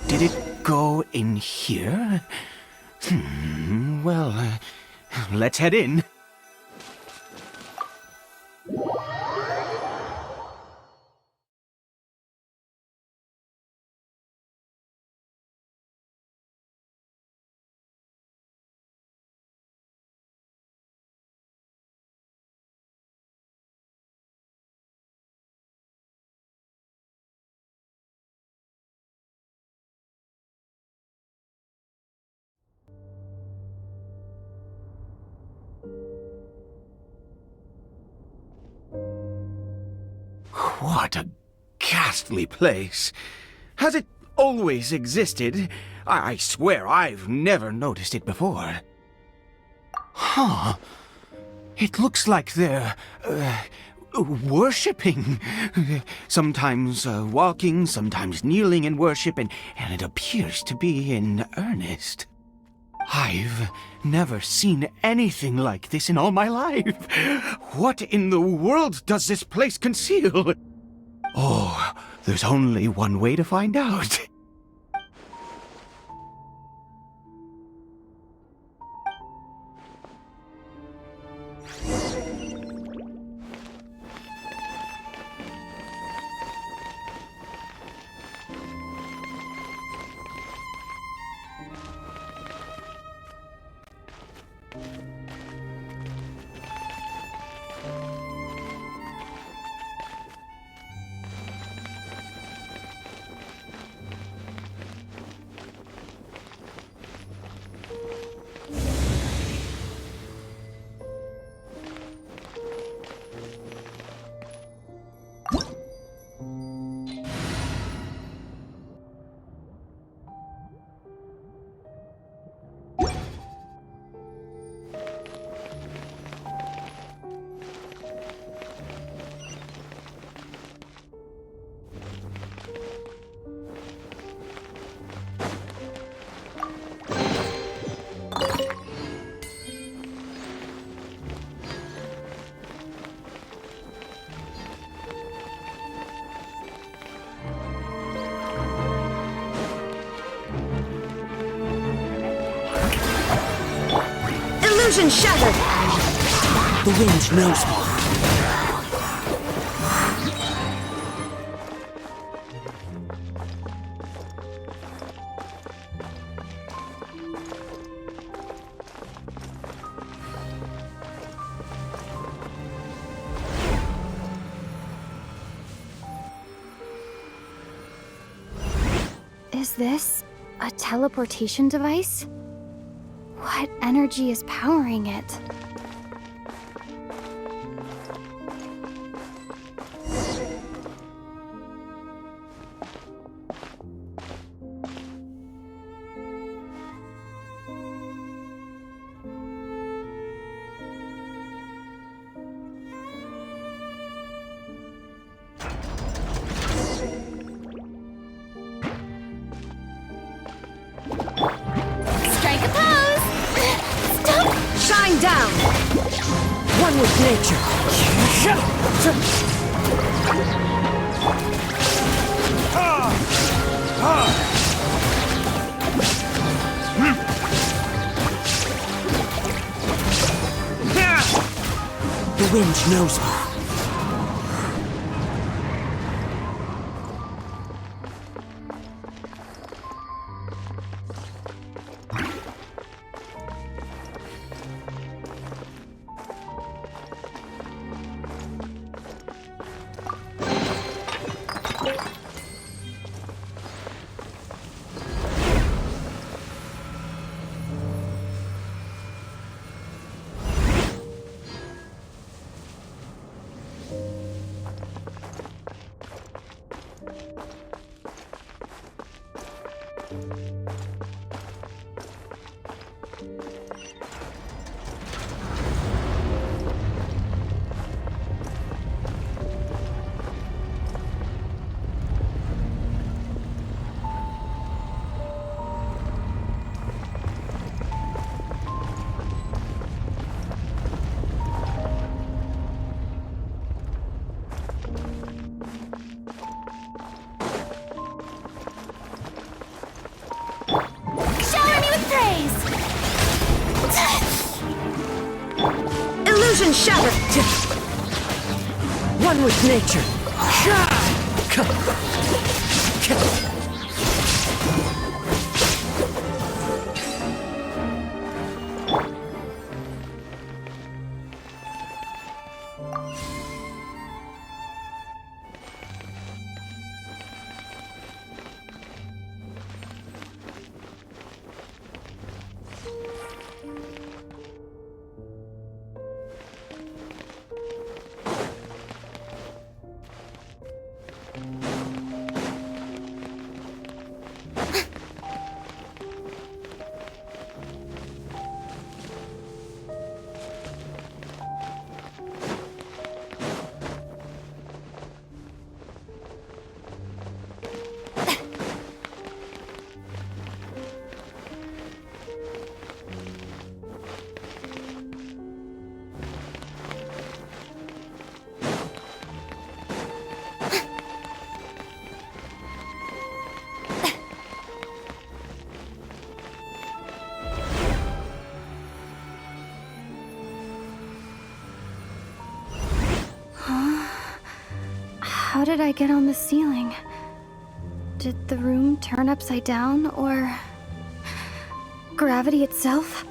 Did it go in here? Well, let's head in. What a ghastly place. Has it always existed? I swear I've never noticed it before. Huh. It looks like they're, worshipping. Sometimes walking, sometimes kneeling in worship, and it appears to be in earnest. I've never seen anything like this in all my life. What in the world does this place conceal? Oh, there's only one way to find out. Illusion shattered! The wind knows me. Is this a teleportation device? What energy is powering it? Strike a pose! Stop! Shine down! One with nature. The wind knows me. Shower me with praise! Illusion shattered! One with nature. How did I get on the ceiling? Did the room turn upside down, or gravity itself?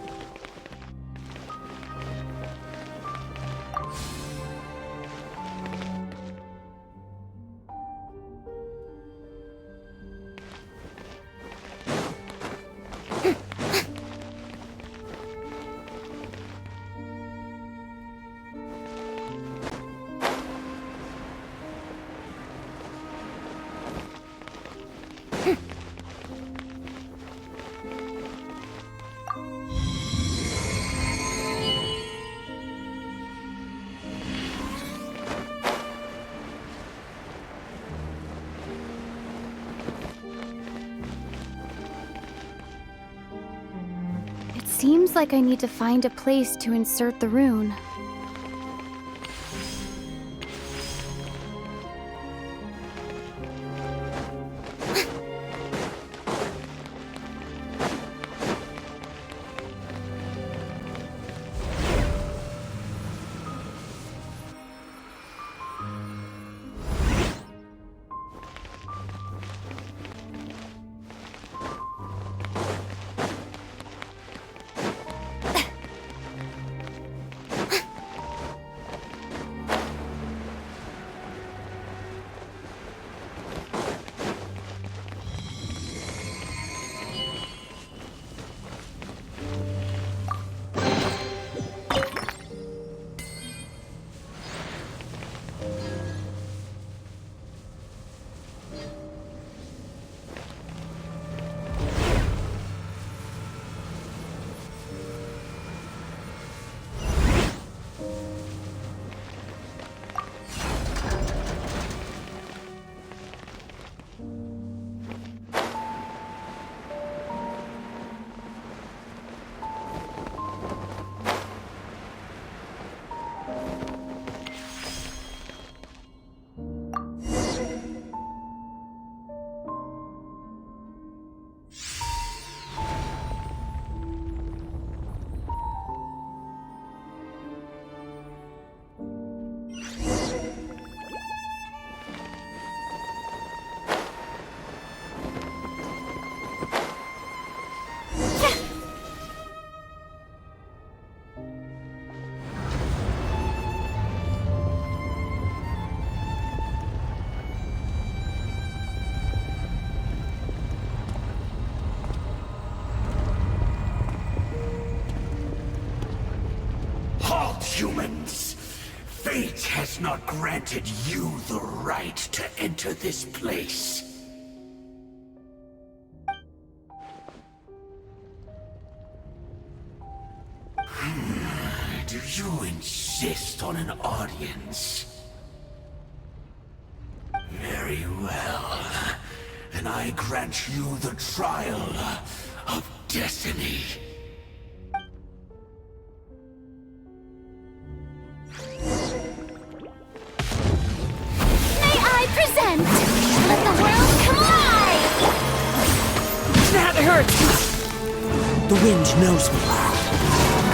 Seems like I need to find a place to insert the rune. Humans, fate has not granted you the right to enter this place. insist on an audience. Very well. Then I grant you the trial of destiny. May I present? Let the world collide! That hurts! The wind knows me.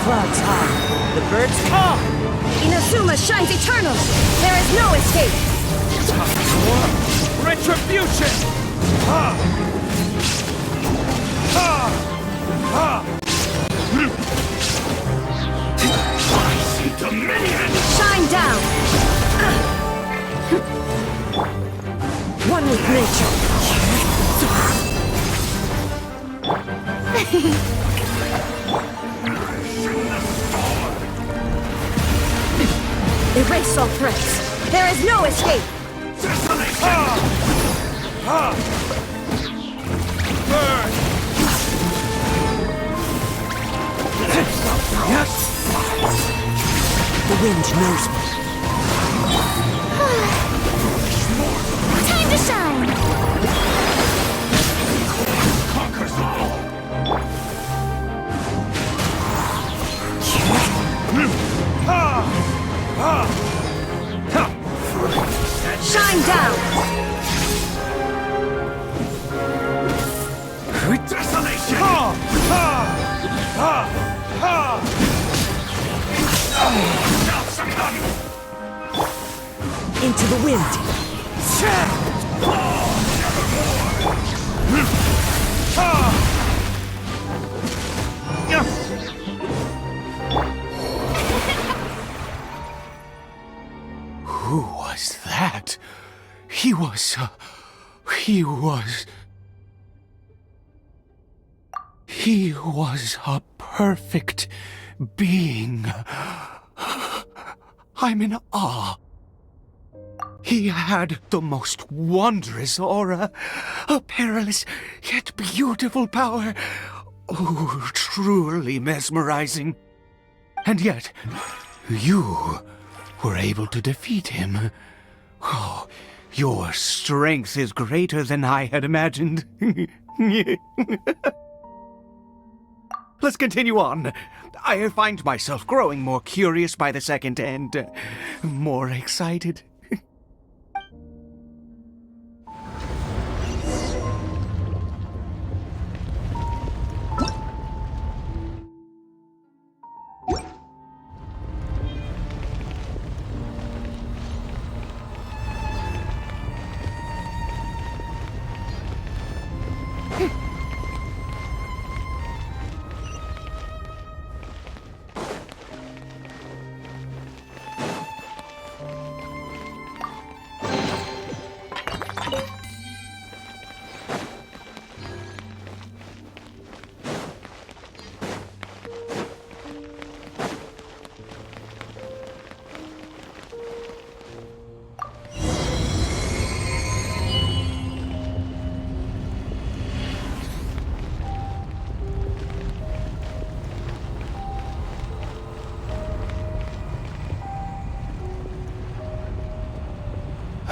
Clouds high, the birds call! Inazuma shines eternal! There is no escape! Retribution! Ha! Ha! Ha! I see dominion! Shine down! One with nature. Erase all threats. There is no escape. Burn! The wind knows me. Time to shine! Conquers all! Shine down! Desolation! Shall succumb! Into the wind. Who was that? He was a perfect being. I'm in awe. He had the most wondrous aura, a perilous yet beautiful power. Oh, truly mesmerizing. And yet, you were able to defeat him. Oh, your strength is greater than I had imagined. Let's continue on. I find myself growing more curious by the second and more excited.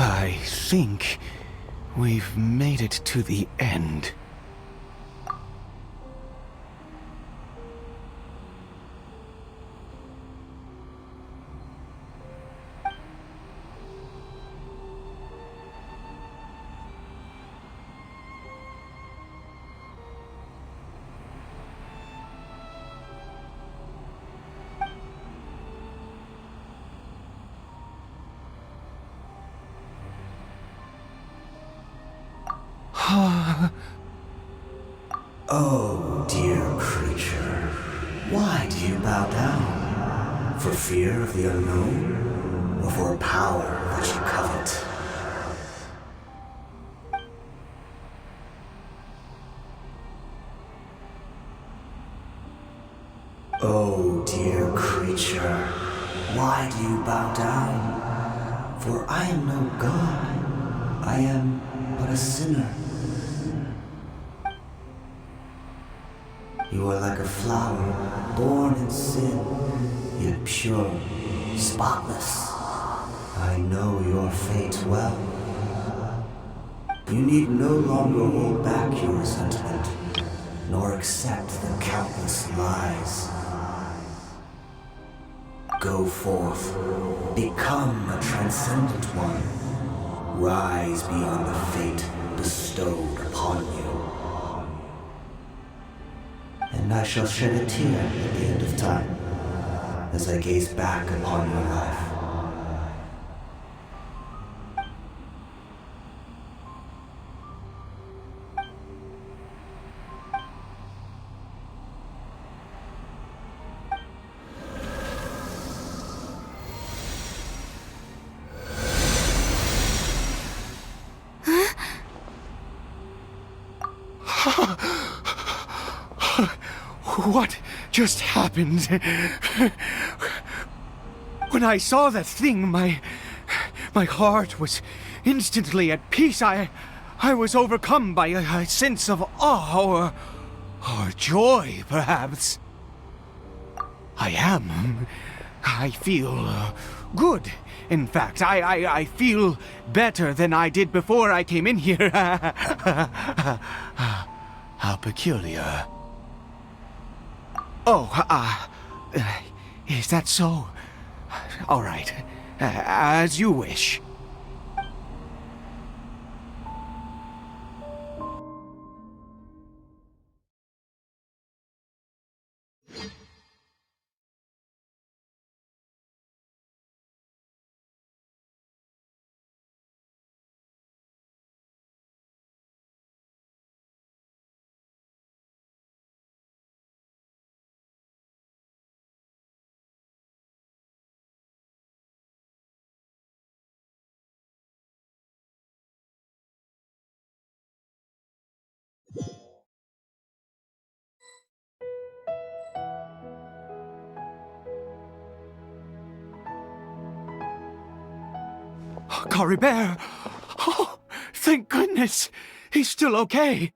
I think we've made it to the end. Oh, dear creature, why do you bow down? For fear of the unknown, or for a power that you covet? Oh, dear creature, why do you bow down? For I am no god, I am but a sinner. You are like a flower born in sin, yet pure, spotless. I know your fate well. You need no longer hold back your resentment, nor accept the countless lies. Go forth, become a transcendent one. Rise beyond the fate bestowed upon you. And I shall shed a tear at the end of time, as I gaze back upon your life. What just happened? When I saw that thing, my heart was instantly at peace. I was overcome by a sense of awe or joy, perhaps. I feel good. In fact, I feel better than I did before I came in here. How peculiar. Oh, is that so? All right, as you wish. Caribert! Oh, thank goodness! He's still okay!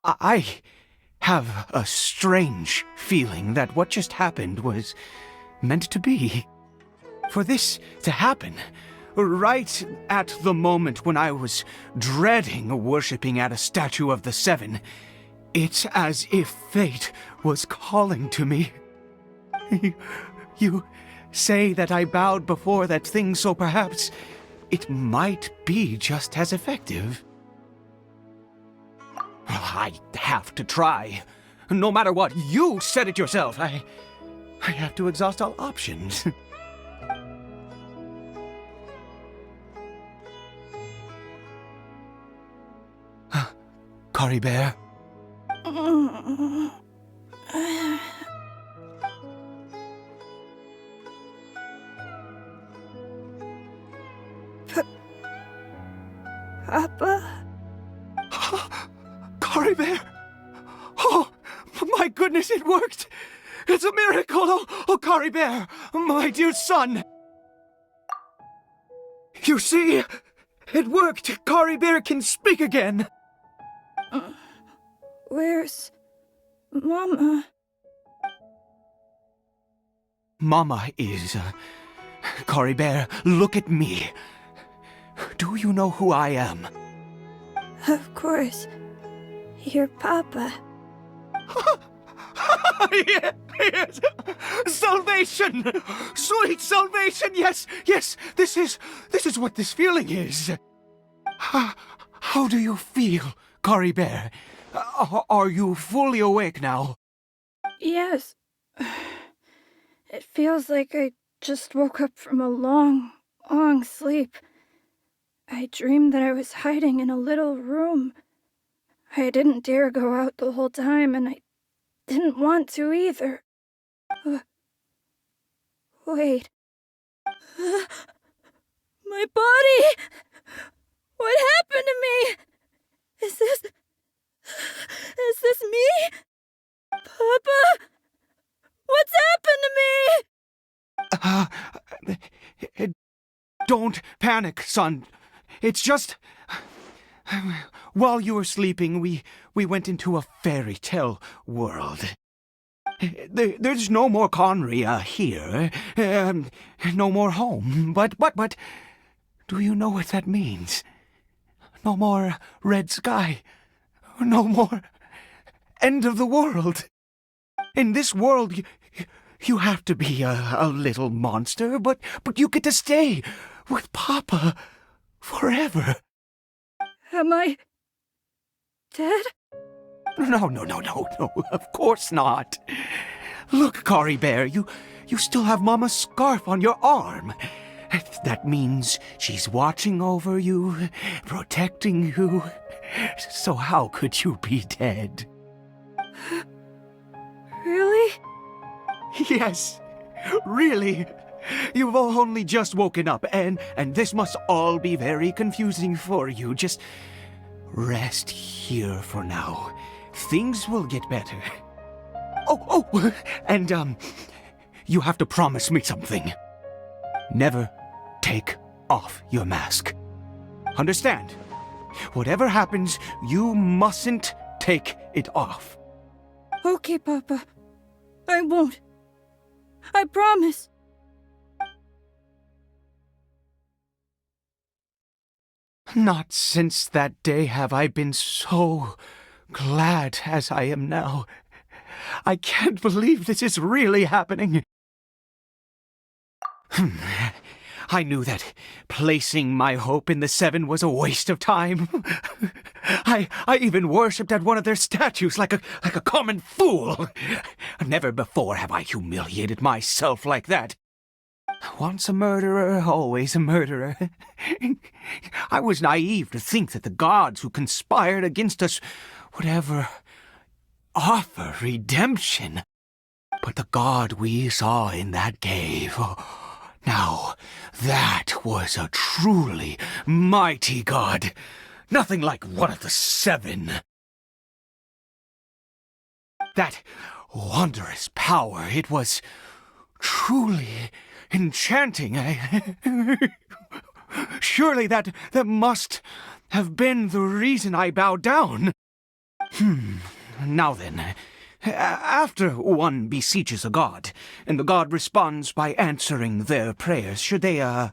I have a strange feeling that what just happened was meant to be. For this to happen, right at the moment when I was dreading worshipping at a statue of the Seven, it's as if fate was calling to me. You say that I bowed before that thing, so perhaps it might be just as effective. I have to try. No matter what, you said it yourself. I have to exhaust all options. Caribert? Papa? Caribert! Oh, my goodness, it worked! It's a miracle! Oh, Caribert, my dear son! You see, it worked! Caribert can speak again! Where's Mama? Mama is... Caribert, look at me. Do you know who I am? Of course. Your Papa. Yes! Salvation! Sweet salvation! Yes! This is what this feeling is. How do you feel, Caribert? Are you fully awake now? Yes. It feels like I just woke up from a long, long sleep. I dreamed that I was hiding in a little room. I didn't dare go out the whole time, and I didn't want to either. Wait. My body! What happened to me? Is this me? Papa? What's happened to me? Don't panic, son. It's just... While you were sleeping, we went into a fairy tale world. There's no more Conria here. No more home. But, do you know what that means? No more red sky. No more end of the world. In this world, you have to be a little monster, but you get to stay with Papa forever. Am I dead? No, of course not. Look, Caribert, you still have Mama's scarf on your arm. That means she's watching over you, protecting you. So how could you be dead? Really? Yes, really. You've only just woken up, and this must all be very confusing for you. Just rest here for now. Things will get better. Oh, and you have to promise me something. Never take off your mask. Understand? Whatever happens, you mustn't take it off. Okay, Papa. I won't. I promise. Not since that day have I been so glad as I am now. I can't believe this is really happening. I knew that placing my hope in the Seven was a waste of time. I even worshipped at one of their statues like a common fool. Never before have I humiliated myself like that. Once a murderer, always a murderer. I was naive to think that the gods who conspired against us would ever offer redemption. But the god we saw in that cave, now that was a truly mighty god. Nothing like one of the Seven. That wondrous power, it was truly enchanting. Surely that must have been the reason I bowed down. Now then, after one beseeches a god, and the god responds by answering their prayers, should they,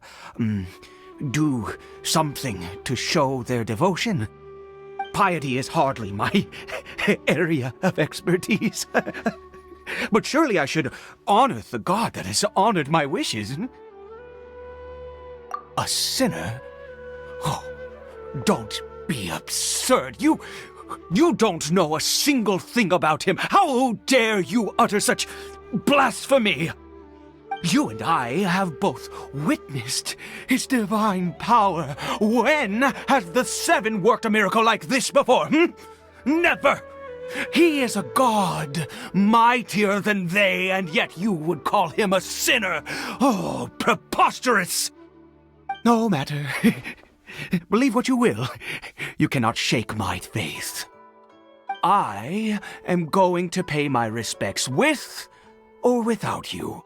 do something to show their devotion? Piety is hardly my area of expertise. But surely I should honor the god that has honored my wishes. A sinner? Oh, don't be absurd. You don't know a single thing about him. How dare you utter such blasphemy? You and I have both witnessed his divine power. When has the Seven worked a miracle like this before? Never! He is a god, mightier than they, and yet you would call him a sinner. Oh, preposterous! No matter. Believe what you will. You cannot shake my faith. I am going to pay my respects with or without you.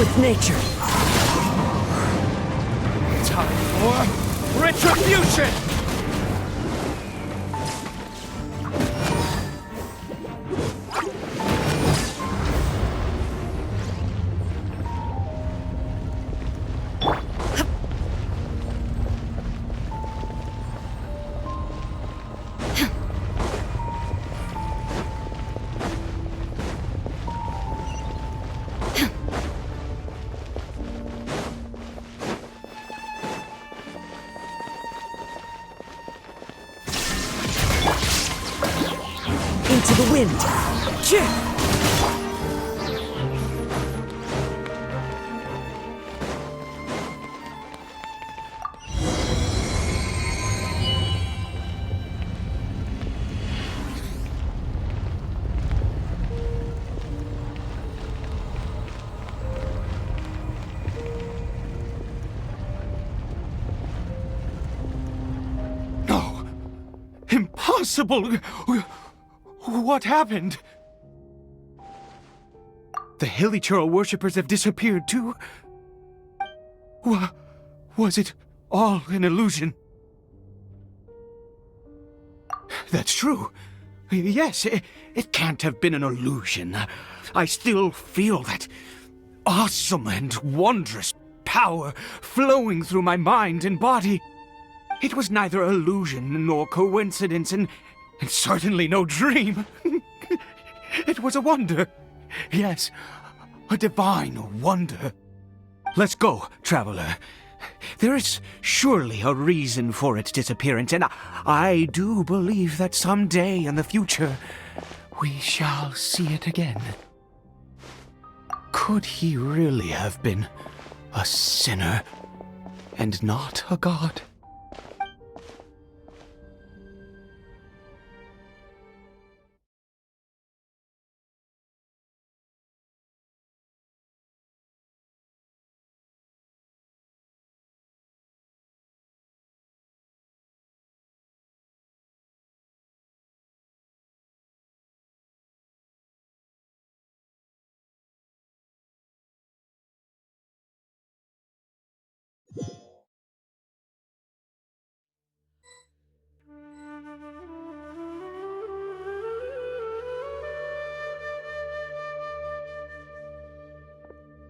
with nature. Time for retribution! Into the wind. No! Impossible! What happened? The Hilichurl worshippers have disappeared too? Was it all an illusion? That's true. Yes, it can't have been an illusion. I still feel that awesome and wondrous power flowing through my mind and body. It was neither illusion nor coincidence, and certainly no dream. It was a wonder. Yes, a divine wonder. Let's go, traveler. There is surely a reason for its disappearance, and I do believe that someday in the future we shall see it again. Could he really have been a sinner and not a god?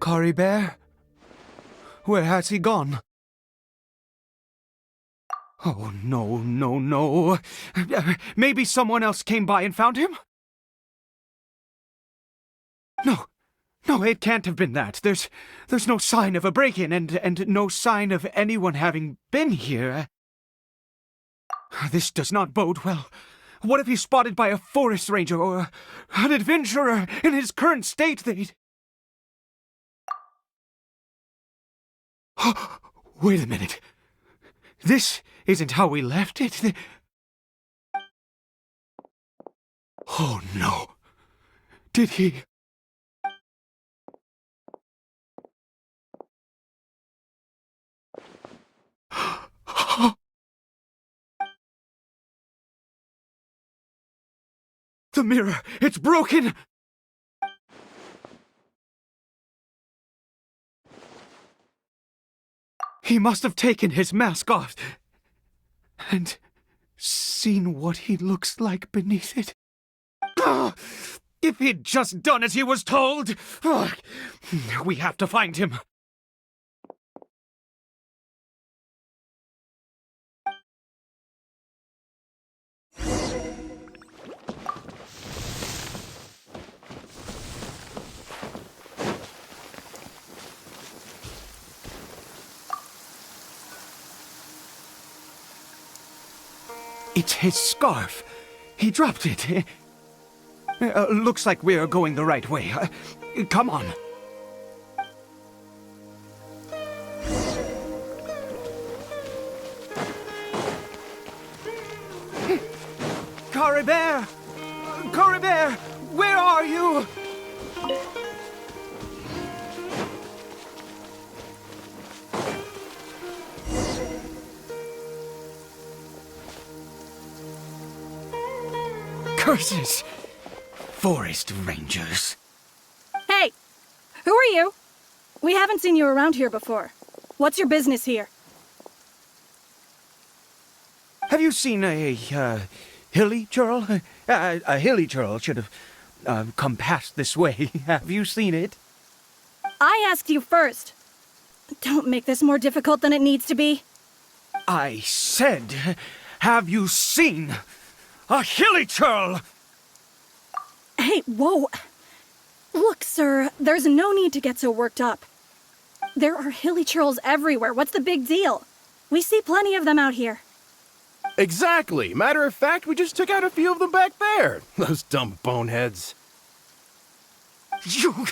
Caribert? Where has he gone? Oh, no. Maybe someone else came by and found him? No, it can't have been that. There's no sign of a break-in and no sign of anyone having been here. This does not bode well. What if he's spotted by a forest ranger or an adventurer in his current state? Wait a minute. This isn't how we left it. Oh no. Did he... The mirror! It's broken! He must have taken his mask off and seen what he looks like beneath it. If he'd just done as he was told! We have to find him. It's his scarf. He dropped it. Looks like we're going the right way. Come on. Caribert! Caribert! Where are you? Curses! Forest rangers. Hey! Who are you? We haven't seen you around here before. What's your business here? Have you seen a hilly churl? A hilly churl should have come past this way. Have you seen it? I asked you first. Don't make this more difficult than it needs to be. I said, have you seen a hilly churl? Hey, whoa. Look, sir, there's no need to get so worked up. There are hilly churls everywhere. What's the big deal? We see plenty of them out here. Exactly. Matter of fact, we just took out a few of them back there. Those dumb boneheads. You...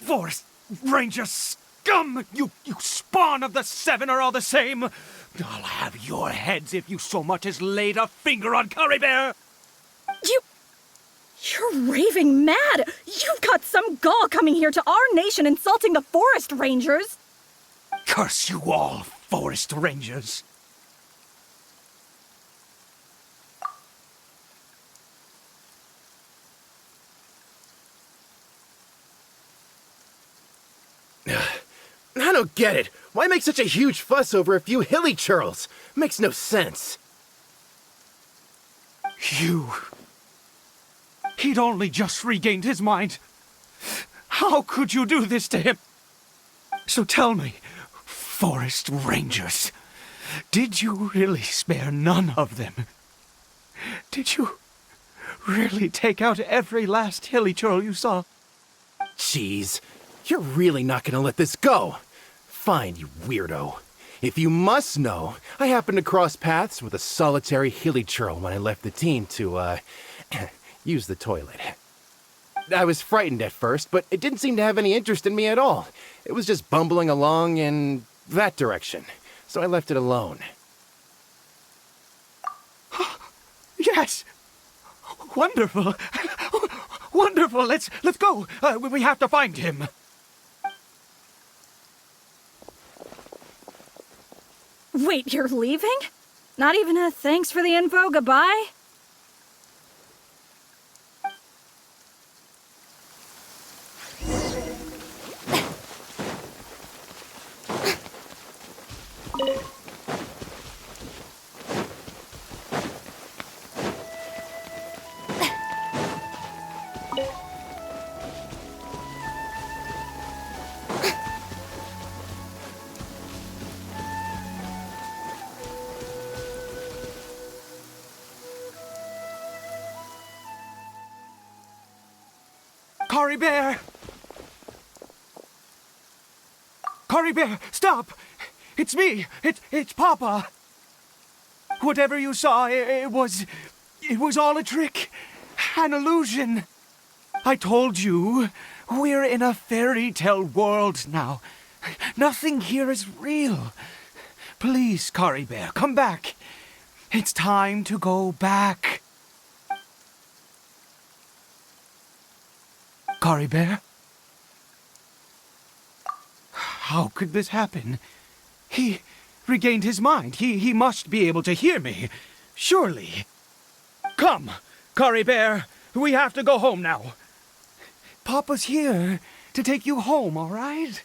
Forest Ranger scum! You spawn of the Seven are all the same! I'll have your heads if you so much as laid a finger on Caribert! You're raving mad! You've got some gall coming here to our nation insulting the Forest Rangers! Curse you all, Forest Rangers! I don't get it. Why make such a huge fuss over a few hilly churls? Makes no sense. He'd only just regained his mind. How could you do this to him? So tell me, Forest Rangers, did you really spare none of them? Did you really take out every last hilly churl you saw? Jeez, you're really not gonna let this go. Fine, you weirdo. If you must know, I happened to cross paths with a solitary hilly churl when I left the team to, use the toilet. I was frightened at first, but it didn't seem to have any interest in me at all. It was just bumbling along in that direction, so I left it alone. Yes! Wonderful! Wonderful! Let's go! We have to find him! Wait, you're leaving? Not even a thanks for the info, goodbye? Caribert! Caribert, stop! It's me! It's Papa! Whatever you saw, it was all a trick. An illusion. I told you, we're in a fairy tale world now. Nothing here is real. Please, Caribert, come back. It's time to go back. Caribert? How could this happen? He regained his mind. He must be able to hear me. Surely. Come, Caribert. We have to go home now. Papa's here to take you home, all right?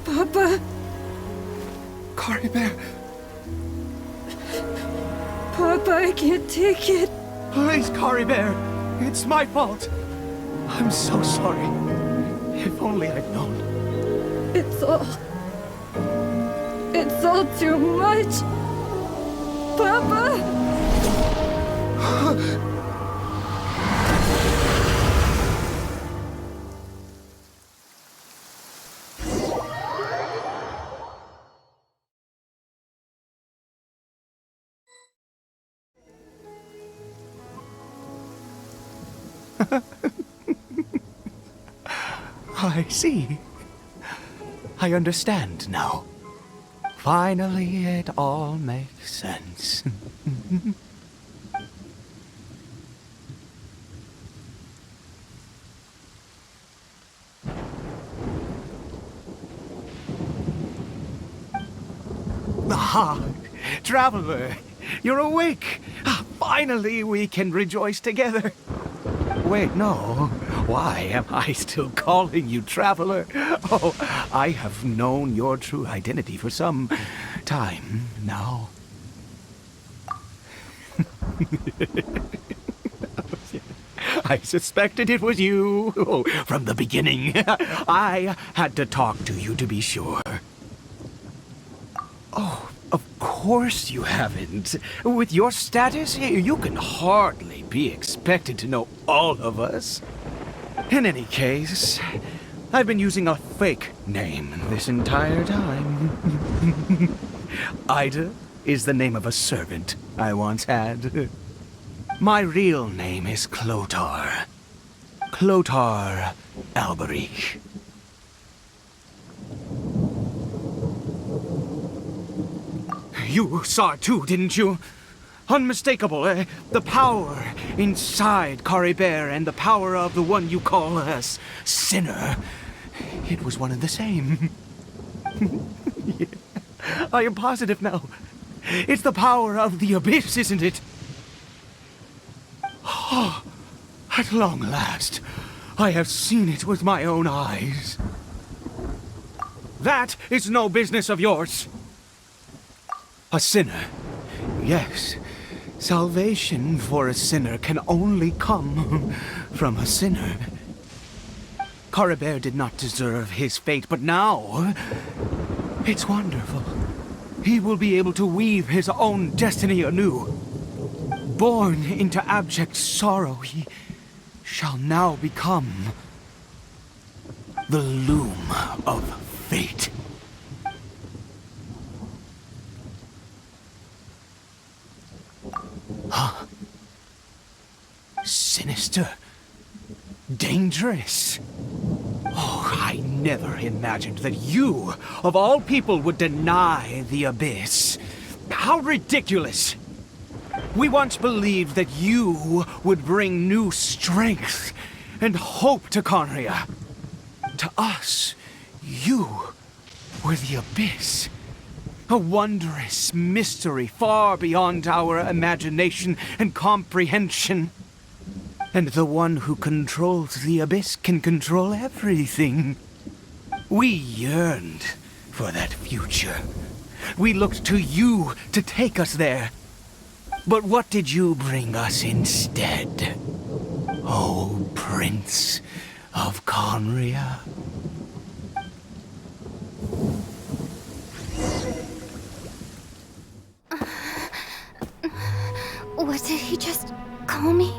Papa? Caribert, Papa, I can't take it. please, Caribert. It's my fault. I'm so sorry. If only I'd known. It's all too much. Papa? I see. I understand now. Finally, it all makes sense. Ah, Traveler, you're awake. Finally, we can rejoice together. Wait, no. Why am I still calling you Traveler? Oh, I have known your true identity for some time now. I suspected it was you. Oh, from the beginning. I had to talk to you to be sure. Oh, of course you haven't. With your status, you can hardly be expected to know all of us. In any case, I've been using a fake name this entire time. Ida is the name of a servant I once had. My real name is Clotar. Clotar Alberich. You saw it too, didn't you? Unmistakable, the power inside Caribert and the power of the one you call a sinner. It was one and the same. Yeah, I am positive now. It's the power of the abyss, isn't it? Oh, at long last, I have seen it with my own eyes. That is no business of yours. A sinner, yes. Salvation for a sinner can only come from a sinner. Caribert did not deserve his fate, but now it's wonderful. He will be able to weave his own destiny anew. Born into abject sorrow, he shall now become the loom of fate. Huh? Sinister. Dangerous. Oh, I never imagined that you, of all people, would deny the abyss. How ridiculous! We once believed that you would bring new strength and hope to Conria. To us, you were the abyss. A wondrous mystery far beyond our imagination and comprehension. And the one who controls the abyss can control everything. We yearned for that future. We looked to you to take us there. But what did you bring us instead? Oh, Prince of Conria. What did he just call me?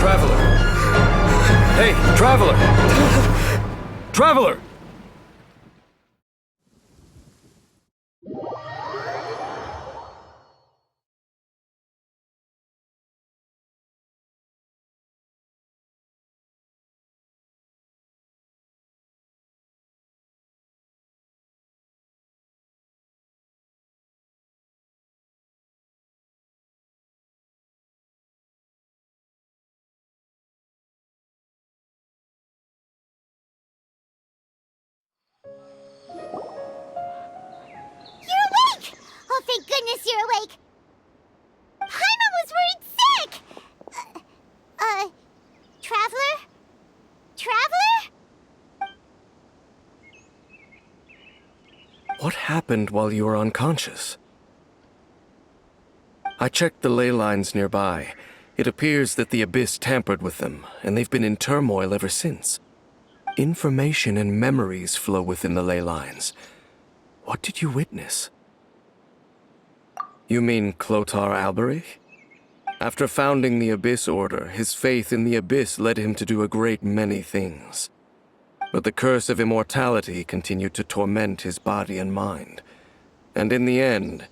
Traveler! Hey, Traveler! Traveler! You're awake! Oh, thank goodness you're awake! Paimon was worried sick! Traveler? Traveler? What happened while you were unconscious? I checked the ley lines nearby. It appears that the abyss tampered with them, and they've been in turmoil ever since. Information and memories flow within the ley lines. What did you witness? You mean Clotar Alberich? After founding the Abyss Order, his faith in the Abyss led him to do a great many things. But the curse of immortality continued to torment his body and mind. And in the end,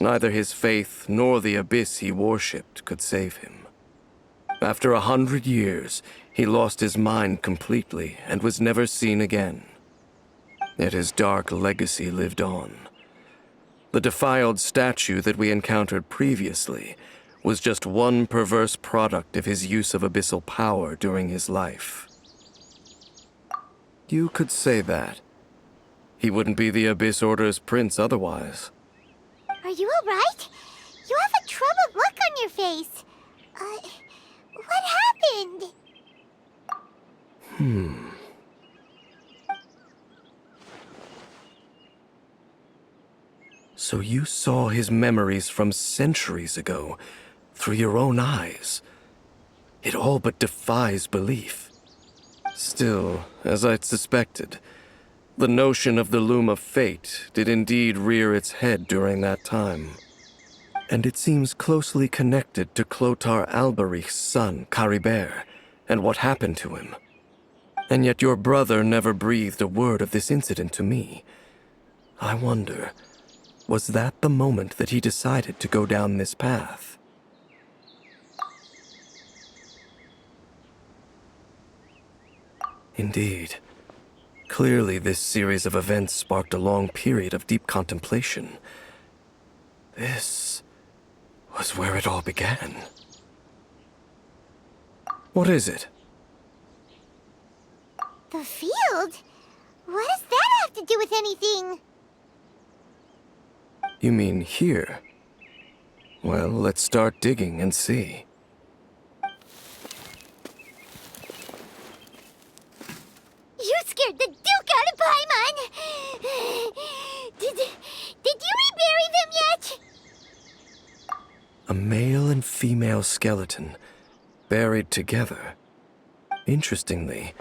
Neither his faith nor the abyss he worshipped could save him. After 100 years, he lost his mind completely and was never seen again. Yet his dark legacy lived on. The defiled statue that we encountered previously was just one perverse product of his use of abyssal power during his life. You could say that. He wouldn't be the Abyss Order's prince otherwise. Are you alright? You have a troubled look on your face. What happened? So you saw his memories from centuries ago through your own eyes. It all but defies belief. Still, as I'd suspected, the notion of the Loom of Fate did indeed rear its head during that time. And it seems closely connected to Clothar Alberich's son, Caribert, and what happened to him. And yet your brother never breathed a word of this incident to me. I wonder, was that the moment that he decided to go down this path? Indeed. Clearly, this series of events sparked a long period of deep contemplation. This was where it all began. What is it? The field? What does that have to do with anything? You mean here? Well, let's start digging and see. You scared the Duke out of Paimon! Did you rebury them yet? A male and female skeleton, buried together. Interestingly,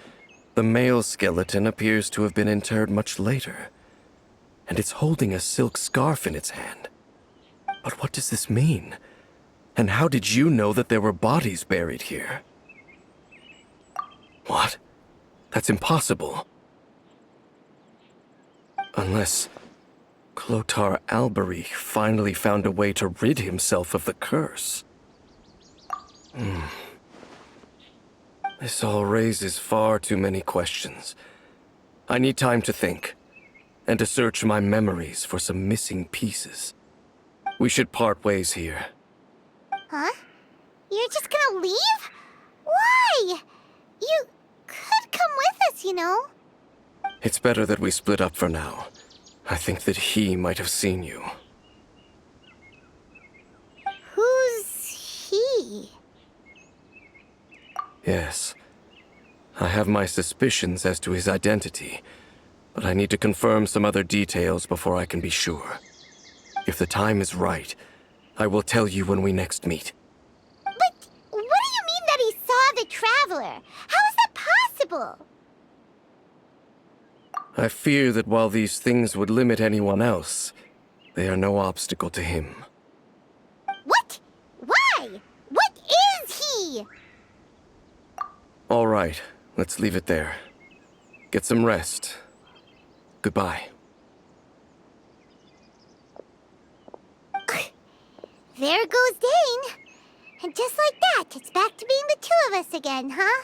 the male skeleton appears to have been interred much later, and it's holding a silk scarf in its hand. But what does this mean? And how did you know that there were bodies buried here? What? That's impossible. Unless Clothar Alberich finally found a way to rid himself of the curse. This all raises far too many questions. I need time to think, and to search my memories for some missing pieces. We should part ways here. Huh? You're just gonna leave? Why? You could come with us, you know. It's better that we split up for now. I think that he might have seen you. Who's he? Yes. I have my suspicions as to his identity, but I need to confirm some other details before I can be sure. If the time is right, I will tell you when we next meet. But what do you mean that he saw the Traveler? How is that possible? I fear that while these things would limit anyone else, they are no obstacle to him. What? Why? What is he? All right, let's leave it there. Get some rest. Goodbye. There goes Dane. And just like that, it's back to being the two of us again, huh?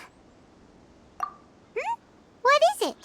What is it?